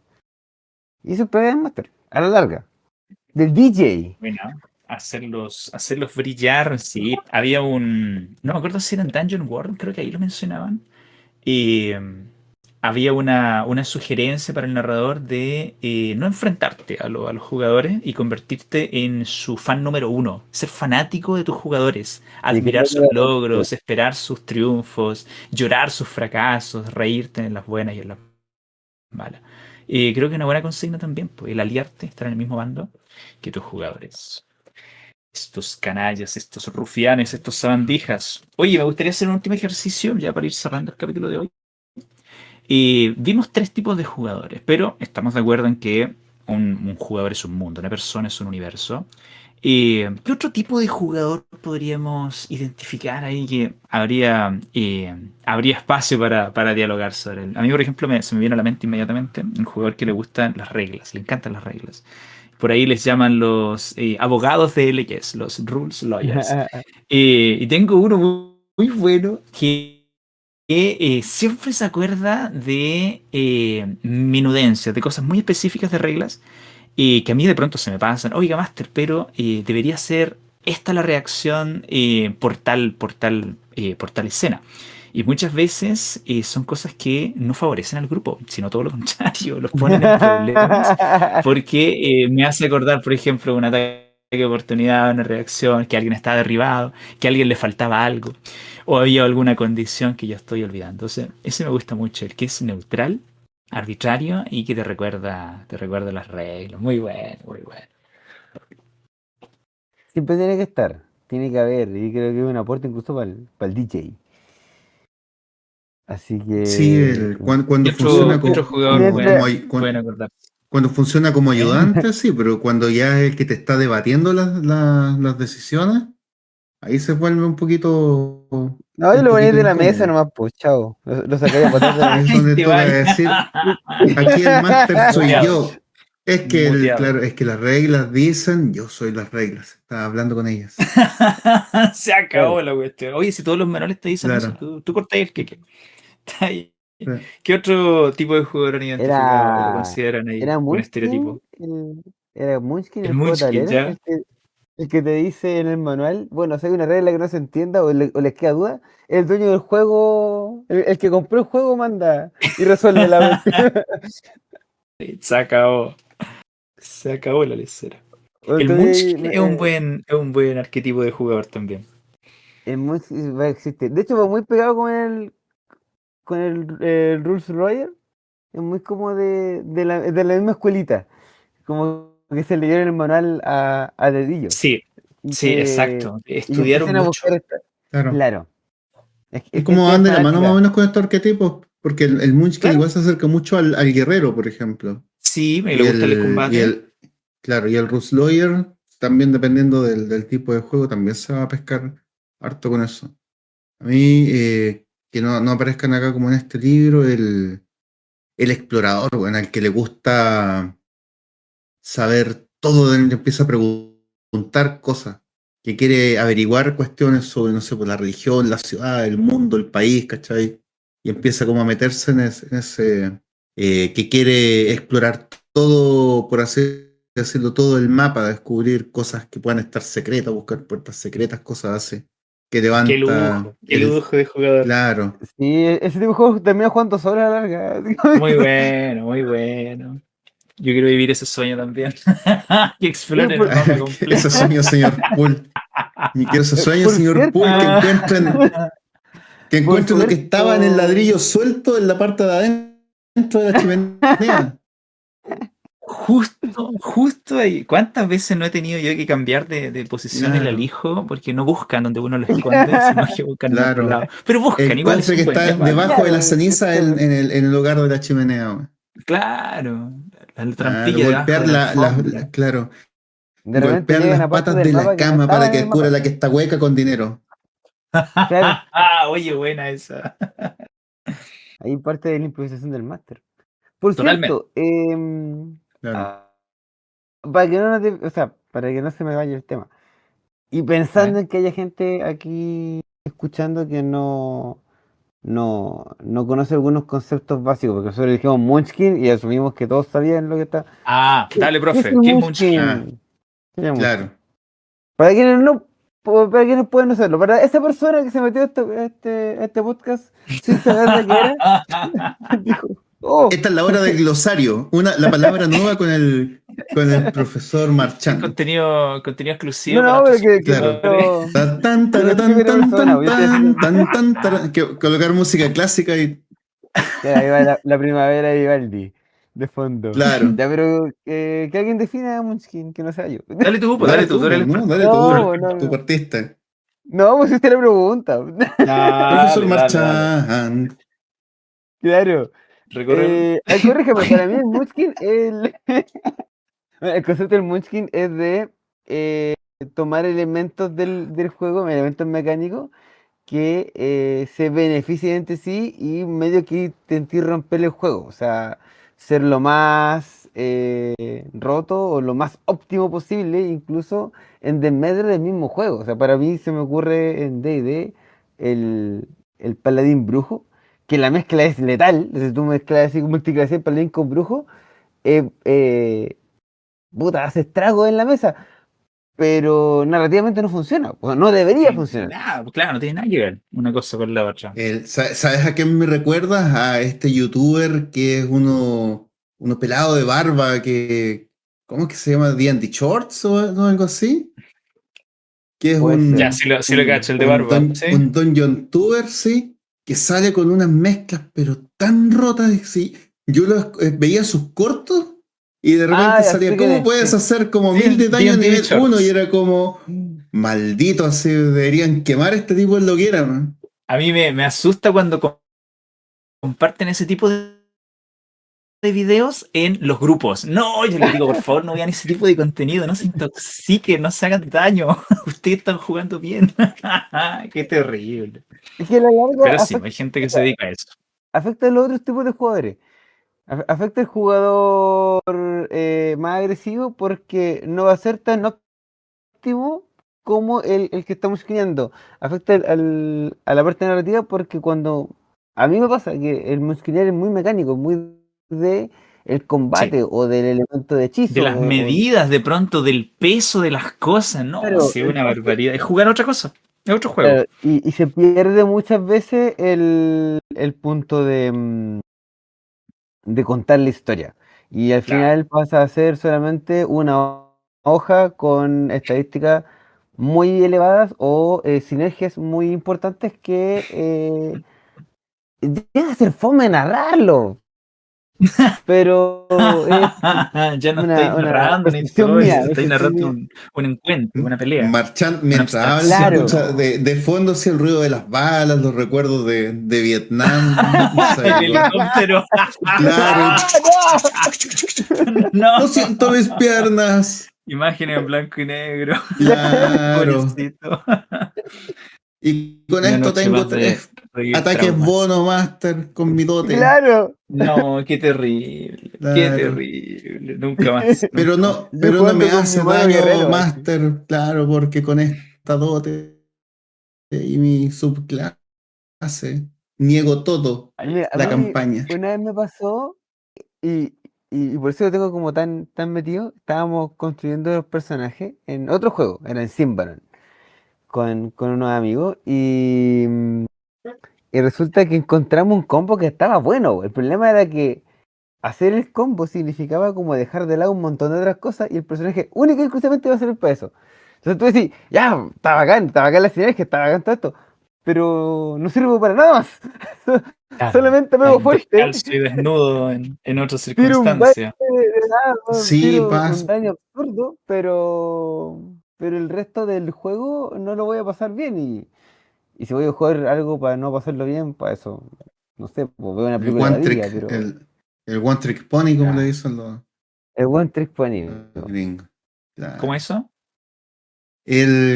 C: Y eso es el Master, a la larga. Del DJ.
B: Bueno, hacerlos brillar, sí. Había no me acuerdo si era en Dungeon World, creo que ahí lo mencionaban. Y había una sugerencia para el narrador de no enfrentarte a los jugadores y convertirte en su fan número uno, ser fanático de tus jugadores,
C: Sí,
B: admirar sus logros, esperar sus triunfos, llorar sus fracasos, reírte en las buenas y en las malas. Creo que una buena consigna también, pues, el aliarte, estar en el mismo bando que tus jugadores. Estos canallas, estos rufianes, estos sabandijas. Oye, me gustaría hacer un último ejercicio ya para ir cerrando el capítulo de hoy. Vimos tres tipos de jugadores, pero estamos de acuerdo en que un jugador es un mundo, una persona es un universo. ¿Qué otro tipo de jugador podríamos identificar ahí que habría espacio para dialogar sobre él? A mí, por ejemplo, se me viene a la mente inmediatamente un jugador que le gustan las reglas, le encantan las reglas. Por ahí les llaman los abogados de LGS, los Rules Lawyers. Y tengo uno muy bueno que siempre se acuerda de menudencias, de cosas muy específicas de reglas y que a mí de pronto se me pasan. Oiga, Master, pero debería ser esta la reacción por tal escena. Y muchas veces son cosas que no favorecen al grupo, sino todo lo contrario, los ponen en problemas porque me hace acordar, por ejemplo, un ataque de oportunidad, una reacción, que alguien está derribado, que a alguien le faltaba algo, o había alguna condición que yo estoy olvidando. Entonces, ese me gusta mucho, el que es neutral, arbitrario y que te recuerda las reglas. Muy bueno, muy bueno.
C: Siempre tiene que estar, tiene que haber, y creo que es un aporte incluso para el DJ. Así
A: Sí,
C: que
A: cuando funciona
B: ¿Qué otro jugador
C: mientras,
B: pueden acordar?
A: cuando funciona como
B: ¿Eh?
A: ayudante, sí, pero cuando ya es el que te está debatiendo las decisiones, ahí se vuelve
C: no, y
A: un
C: lo ponéis
A: poquito
C: de la mesa
A: incómodo.
C: nomás, pues chao. Lo sacáis a patar de la
A: Ahí es
C: mesa.
A: donde
B: Te
A: toca
B: vaya.
A: decir, aquí el máster soy
B: Muteado.
A: yo. Es que
B: Muteado.
A: claro, es que las reglas dicen, yo soy las reglas. Estaba hablando con ellas.
B: Se
C: Claro.
B: acabó la cuestión. Oye, si todos los manuales te dicen eso,
A: Claro.
B: tú cortas el queque. Está ahí.
A: Sí.
B: ¿Qué otro tipo de jugador han identificado o lo
C: Era,
B: consideran ahí
C: era
B: un
C: Munchkin,
B: estereotipo?
C: era Munchkin
B: El
C: el juego de
B: Munchkin,
C: tablero,
B: ¿ya?
C: el que te dice en el manual, bueno, si hay una regla que no se entienda o les queda duda, el dueño del juego, el que compró el juego manda y resuelve la cuestión.
B: Se acabó. Se acabó la lecera. El
C: Entonces,
B: Munchkin es un buen arquetipo de jugador también.
C: el Munchkin va a existir. De hecho, va muy pegado con el Rules Royale, es muy como de la misma escuelita, como que se leyeron el manual a dedillo.
B: Sí,
C: Y
B: sí,
C: que,
B: exacto.
C: y que
B: Estudiaron
C: empiecen a
B: mucho.
C: buscar
A: Claro.
C: claro,
A: Es
C: es
A: como
C: gente
A: van de la mano más o
C: fanática.
A: menos con estos arquetipos, porque el Munchkin
C: Claro,
A: igual se acerca mucho al guerrero, por ejemplo.
B: Sí, me le
A: Y
B: gusta el
A: el, y
B: combate.
A: el, claro, y el Rus Lawyer, también dependiendo del tipo de juego, también se va a pescar harto con eso. A mí, que no aparezcan acá como en este libro, el explorador, bueno, al que le gusta saber todo, empieza a preguntar cosas, que quiere averiguar cuestiones sobre, no sé, por la religión, la ciudad, el mundo, el país, ¿cachai? Y empieza como a meterse en ese, que quiere explorar todo, por así decirlo, todo el mapa, descubrir cosas que puedan estar secretas, buscar puertas secretas, cosas así, que levanta
B: Qué lujo de jugador.
A: claro,
C: sí, ese tipo de juegos termina jugando solo a la larga. Así como
B: Muy
C: que-
B: bueno, muy bueno. Yo quiero vivir ese sueño también. Que
C: Oye,
B: exploren el mapa
A: ese
B: completo.
A: sueño, señor Poole. Y que ese sueño,
C: por
A: señor Poole, que
C: cierto,
A: encuentren que
C: por
A: encuentren lo que estaba en el
C: cierto,
A: ladrillo suelto en la parte de adentro de la chimenea.
B: Justo ahí. ¿Cuántas veces no he tenido yo que cambiar de posición el
A: Claro,
B: alijo? Porque no buscan donde uno lo esconde, sino que buscan en otro
A: claro.
B: lado. Pero buscan,
A: El
B: igual
A: cofre que
B: son buenos,
A: está
B: es válido.
A: debajo de
C: claro,
A: la ceniza en el hogar de la chimenea, güey.
B: Claro. La
A: Claro,
B: trampilla debajo
A: golpear
B: de la alfombra.
A: claro,
C: de repente
A: golpear
C: llegan
A: las
C: a partes
A: patas
C: del
A: de la
C: mapa que no
A: cama para
C: estaban en
A: que
C: el
A: cubra
C: mapa.
A: la que está hueca con dinero.
C: Claro,
B: Oye, buena esa.
C: ahí parte de la improvisación del máster. Por
B: Totalmente.
C: cierto,
A: Claro.
C: ah, o sea, para que no se me vaya el tema. Y
B: A ver.
C: pensando en que haya gente aquí escuchando que no conoce algunos conceptos básicos, porque nosotros dijimos Munchkin y asumimos que todos sabían lo que está.
B: Dale,
C: ¿Qué es
B: profe.
C: el
B: ¿Qué es Munchkin?
A: Ah,
C: Munchkin? ¿Qué es el Munchkin?
A: claro.
C: Para quienes no, para quienes pueden no saberlo, para esa persona que se metió a este podcast sin saber de qué era, dijo, oh,
A: Esta es la hora del glosario, la palabra nueva con el profesor Marchand.
B: Contenido
C: no,
B: exclusivo para
C: no, pero
B: nuestros
A: Claro.
B: suscriptores.
A: Tan, tan,
C: que no
A: tara,
C: sé si
A: tan,
C: era
A: tan,
C: persona,
A: tan,
C: pues, yo estoy
A: tan,
C: haciendo,
A: tan, tan, colocar música clásica y
C: que ahí va la primavera de Vivaldi, de fondo.
A: claro.
C: Ya, pero que alguien defina a Munchkin, que no sea yo.
A: Dale
B: Tú
A: tú,
B: eres
A: pues,
B: el
A: ¿no?
B: experto.
A: Dale
B: Tú eres el
A: tú.
C: No, no,
A: Tú
B: experto.
C: no.
A: partiste.
C: No, pues usted la pregunta.
A: Profesor
B: Dale, dale, dale.
A: Marchand.
C: Claro.
B: Recorre.
C: Corrígeme, para mí el Munchkin, el concepto del Munchkin es de tomar elementos del juego, elementos mecánicos, que se beneficien entre sí y medio que intentar romper el juego. O sea, ser lo más roto o lo más óptimo posible, incluso en desmedro del mismo juego. O sea, para mí se me ocurre en D&D el paladín brujo, que la mezcla es letal. Si tú mezclas así multiclase paladín con brujo, eh, eh, puta, hace estragos en la mesa, pero narrativamente no funciona, o no debería funcionar.
B: Nada, claro, no tiene nada que ver una cosa con la otra.
A: ¿Sabes a quién me recuerdas? A este youtuber que es uno pelado de barba que, ¿cómo es que se llama? D&D Shorts o no, algo así. Que es
C: Puede
B: Ya,
C: ser.
B: sí lo cacho, el de barba, ¿sí?
A: un dungeon tuber, sí, que sale con unas mezclas, pero tan rotas, sí. Yo veía sus cortos y de repente
C: Ah, ya
A: salía,
C: sé quién
A: ¿cómo
C: es,
A: puedes
C: sí.
A: hacer como
B: Sí,
A: 1000 de daño a
B: D&D
A: nivel uno? Y
B: Shorts.
A: era como, maldito, así, deberían quemar a este tipo en lo que era, man.
B: A mí me asusta cuando comparten ese tipo de videos en los grupos. No, yo les digo, por favor, no vean ese tipo de contenido, no se intoxiquen, no se hagan daño. Ustedes están jugando bien. Qué terrible.
C: Es que a la larga
B: Pero sí,
C: afecta,
B: hay gente que se dedica a eso.
C: afecta a los otros tipos de jugadores. Afecta al jugador más agresivo porque no va a ser tan óptimo como el que estamos creando. Afecta a la parte narrativa porque cuando a mí me pasa que el muscular es muy mecánico, muy de el
B: Sí.
C: combate o del elemento de
B: De
C: hechizo
B: las
C: o
B: medidas, de pronto, del peso de las cosas. No,
C: claro,
B: sí, una
C: entonces,
B: barbaridad. Es jugar otra cosa. Es otro juego.
C: claro, y se pierde muchas veces el punto de contar la historia. Y al
B: Claro.
C: final pasa a ser solamente una hoja con estadísticas muy elevadas o sinergias muy importantes que llega a ser fome narrarlo, pero es
B: Ya no estáis
C: una
B: narrando una
C: percepción
B: historia,
C: mía,
B: estáis
C: percepción
B: narrando
C: mía.
B: un encuentro, una pelea, una
A: Mientras hablas, se
B: abstracción.
C: Claro,
A: escucha
B: No.
A: de fondo sí, el ruido de las balas, los recuerdos de Vietnam.
B: El
A: ¿Sabes?
B: helicóptero.
A: Claro.
B: No.
A: Lo siento, mis piernas.
B: Imágenes en blanco y negro.
A: Claro.
B: Pobrecito.
A: Y con
B: Una
A: esto
B: noche
A: tengo
B: más de
A: 3
B: revivir
A: ataques
B: traumas.
A: bono master con mi dote.
C: claro.
B: No, qué terrible. Qué
A: Claro.
B: terrible. Nunca más, nunca más.
C: Yo
A: Pero no me
C: jugando con mi
A: hace
C: mono
A: daño
C: guerrero, así.
A: master, claro, porque con esta dote y mi subclase niego todo
C: A
A: la
C: mí
A: campaña.
C: una vez me pasó y, y por eso lo tengo como tan metido. Estábamos construyendo los personajes en otro juego, era en Symbaroum, con unos amigos y resulta que encontramos un combo que estaba bueno. El problema era que hacer el combo significaba como dejar de lado un montón de otras cosas y el personaje único y exclusivamente iba a servir para eso. Entonces tú decís, ya, está bacán la sinergia, está bacán todo esto, pero no sirve para nada más.
B: Claro.
C: Solamente pego
B: Al
C: fuerte,
B: descalzo y desnudo en otra
C: tiro un baile
B: circunstancia.
C: de nada,
A: Sí,
C: tiro un
A: pasa.
C: daño absurdo, pero el resto del juego no lo voy a pasar bien y si voy a jugar algo para no pasarlo bien, para eso, no sé, pues veo una
A: El
C: película de la
A: one
C: Biblia,
A: trick,
C: pero
A: el one trick pony, como le
B: Ya.
A: dicen
C: es buen trick para
A: los
C: anime.
A: gringos.
B: ¿Cómo
A: Claro.
B: eso?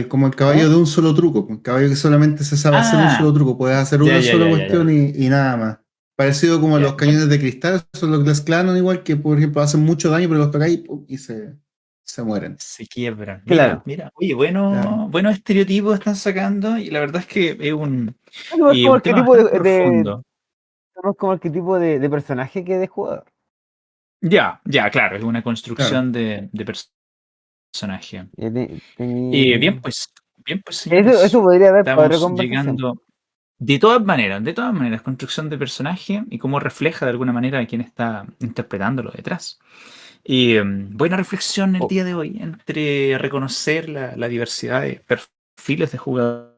A: Como el
C: ¿Eh?
A: caballo de un solo truco, un caballo que solamente se sabe hacer un
B: Ah,
A: solo truco, puedes hacer
B: ya,
A: una
B: ya,
A: sola
B: ya, ya,
A: cuestión
B: ya.
A: y nada más. Parecido como
B: Ya.
A: los cañones de cristal, son los Glass Cannon igual que, por ejemplo, hacen mucho daño, pero los tocáis y, ¡pum! Y se mueren.
B: Se quiebran. Mira,
C: Claro.
B: mira. Oye,
A: Claro.
B: buenos estereotipos están sacando y la verdad es que es
C: Bueno, es como
B: un
C: el
B: tema
C: arquetipo
B: bastante profundo.
C: somos como el arquetipo de personaje que de jugador.
B: Ya, ya, claro, es una
A: Claro.
B: construcción de personaje. Y
C: Tení-
B: bien, pues,
C: Eso
B: señores,
C: podría haber para otra
B: estamos
C: conversación.
B: llegando. De todas maneras, construcción de personaje y cómo refleja de alguna manera a quién está interpretándolo detrás. Y buena reflexión el
C: Oh,
B: día de hoy entre reconocer la diversidad de perfiles de jugadores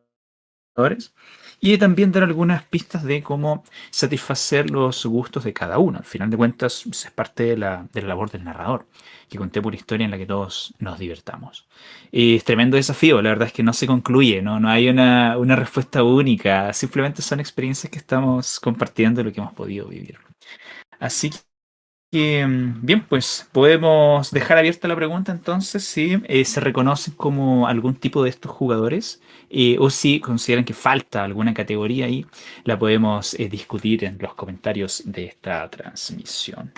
B: y también dar algunas pistas de cómo satisfacer los gustos de cada uno. Al final de cuentas, es parte de la labor del narrador, que conté por historia en la que todos nos divertamos. Y es tremendo desafío, la verdad es que no se concluye, no hay una respuesta única, simplemente son experiencias que estamos compartiendo lo que hemos podido vivir. Así que, bien, pues podemos dejar abierta la pregunta entonces si se reconocen como algún tipo de estos jugadores o si consideran que falta alguna categoría ahí, la podemos discutir en los comentarios de esta transmisión.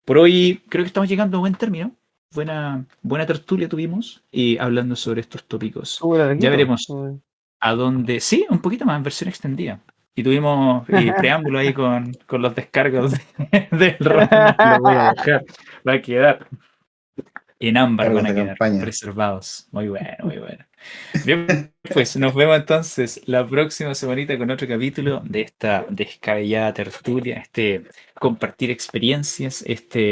B: Por hoy creo que estamos llegando a buen término. Buena tertulia tuvimos y hablando sobre estos tópicos.
C: Estuvo
B: Ya
C: larguito.
B: veremos a dónde. Sí, un poquito más en versión extendida. Y tuvimos preámbulo ahí con los descargos del Ronald. Lo voy a buscar. Va a quedar en ámbar,
A: Cargos
B: van a
A: de
B: quedar
A: campaña.
B: preservados. Muy bueno, muy bueno. Bien, pues nos vemos entonces la próxima semanita con otro capítulo de esta descabellada tertulia, compartir experiencias,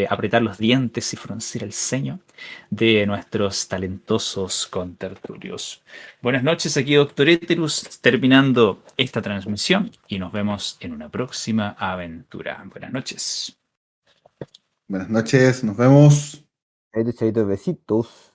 B: apretar los dientes y fruncir el ceño de nuestros talentosos contertulios. Buenas noches, aquí Doctor Eterus, terminando esta transmisión y nos vemos en una próxima aventura. Buenas noches.
A: Buenas noches, nos vemos.
C: Chaito, chaito, besitos.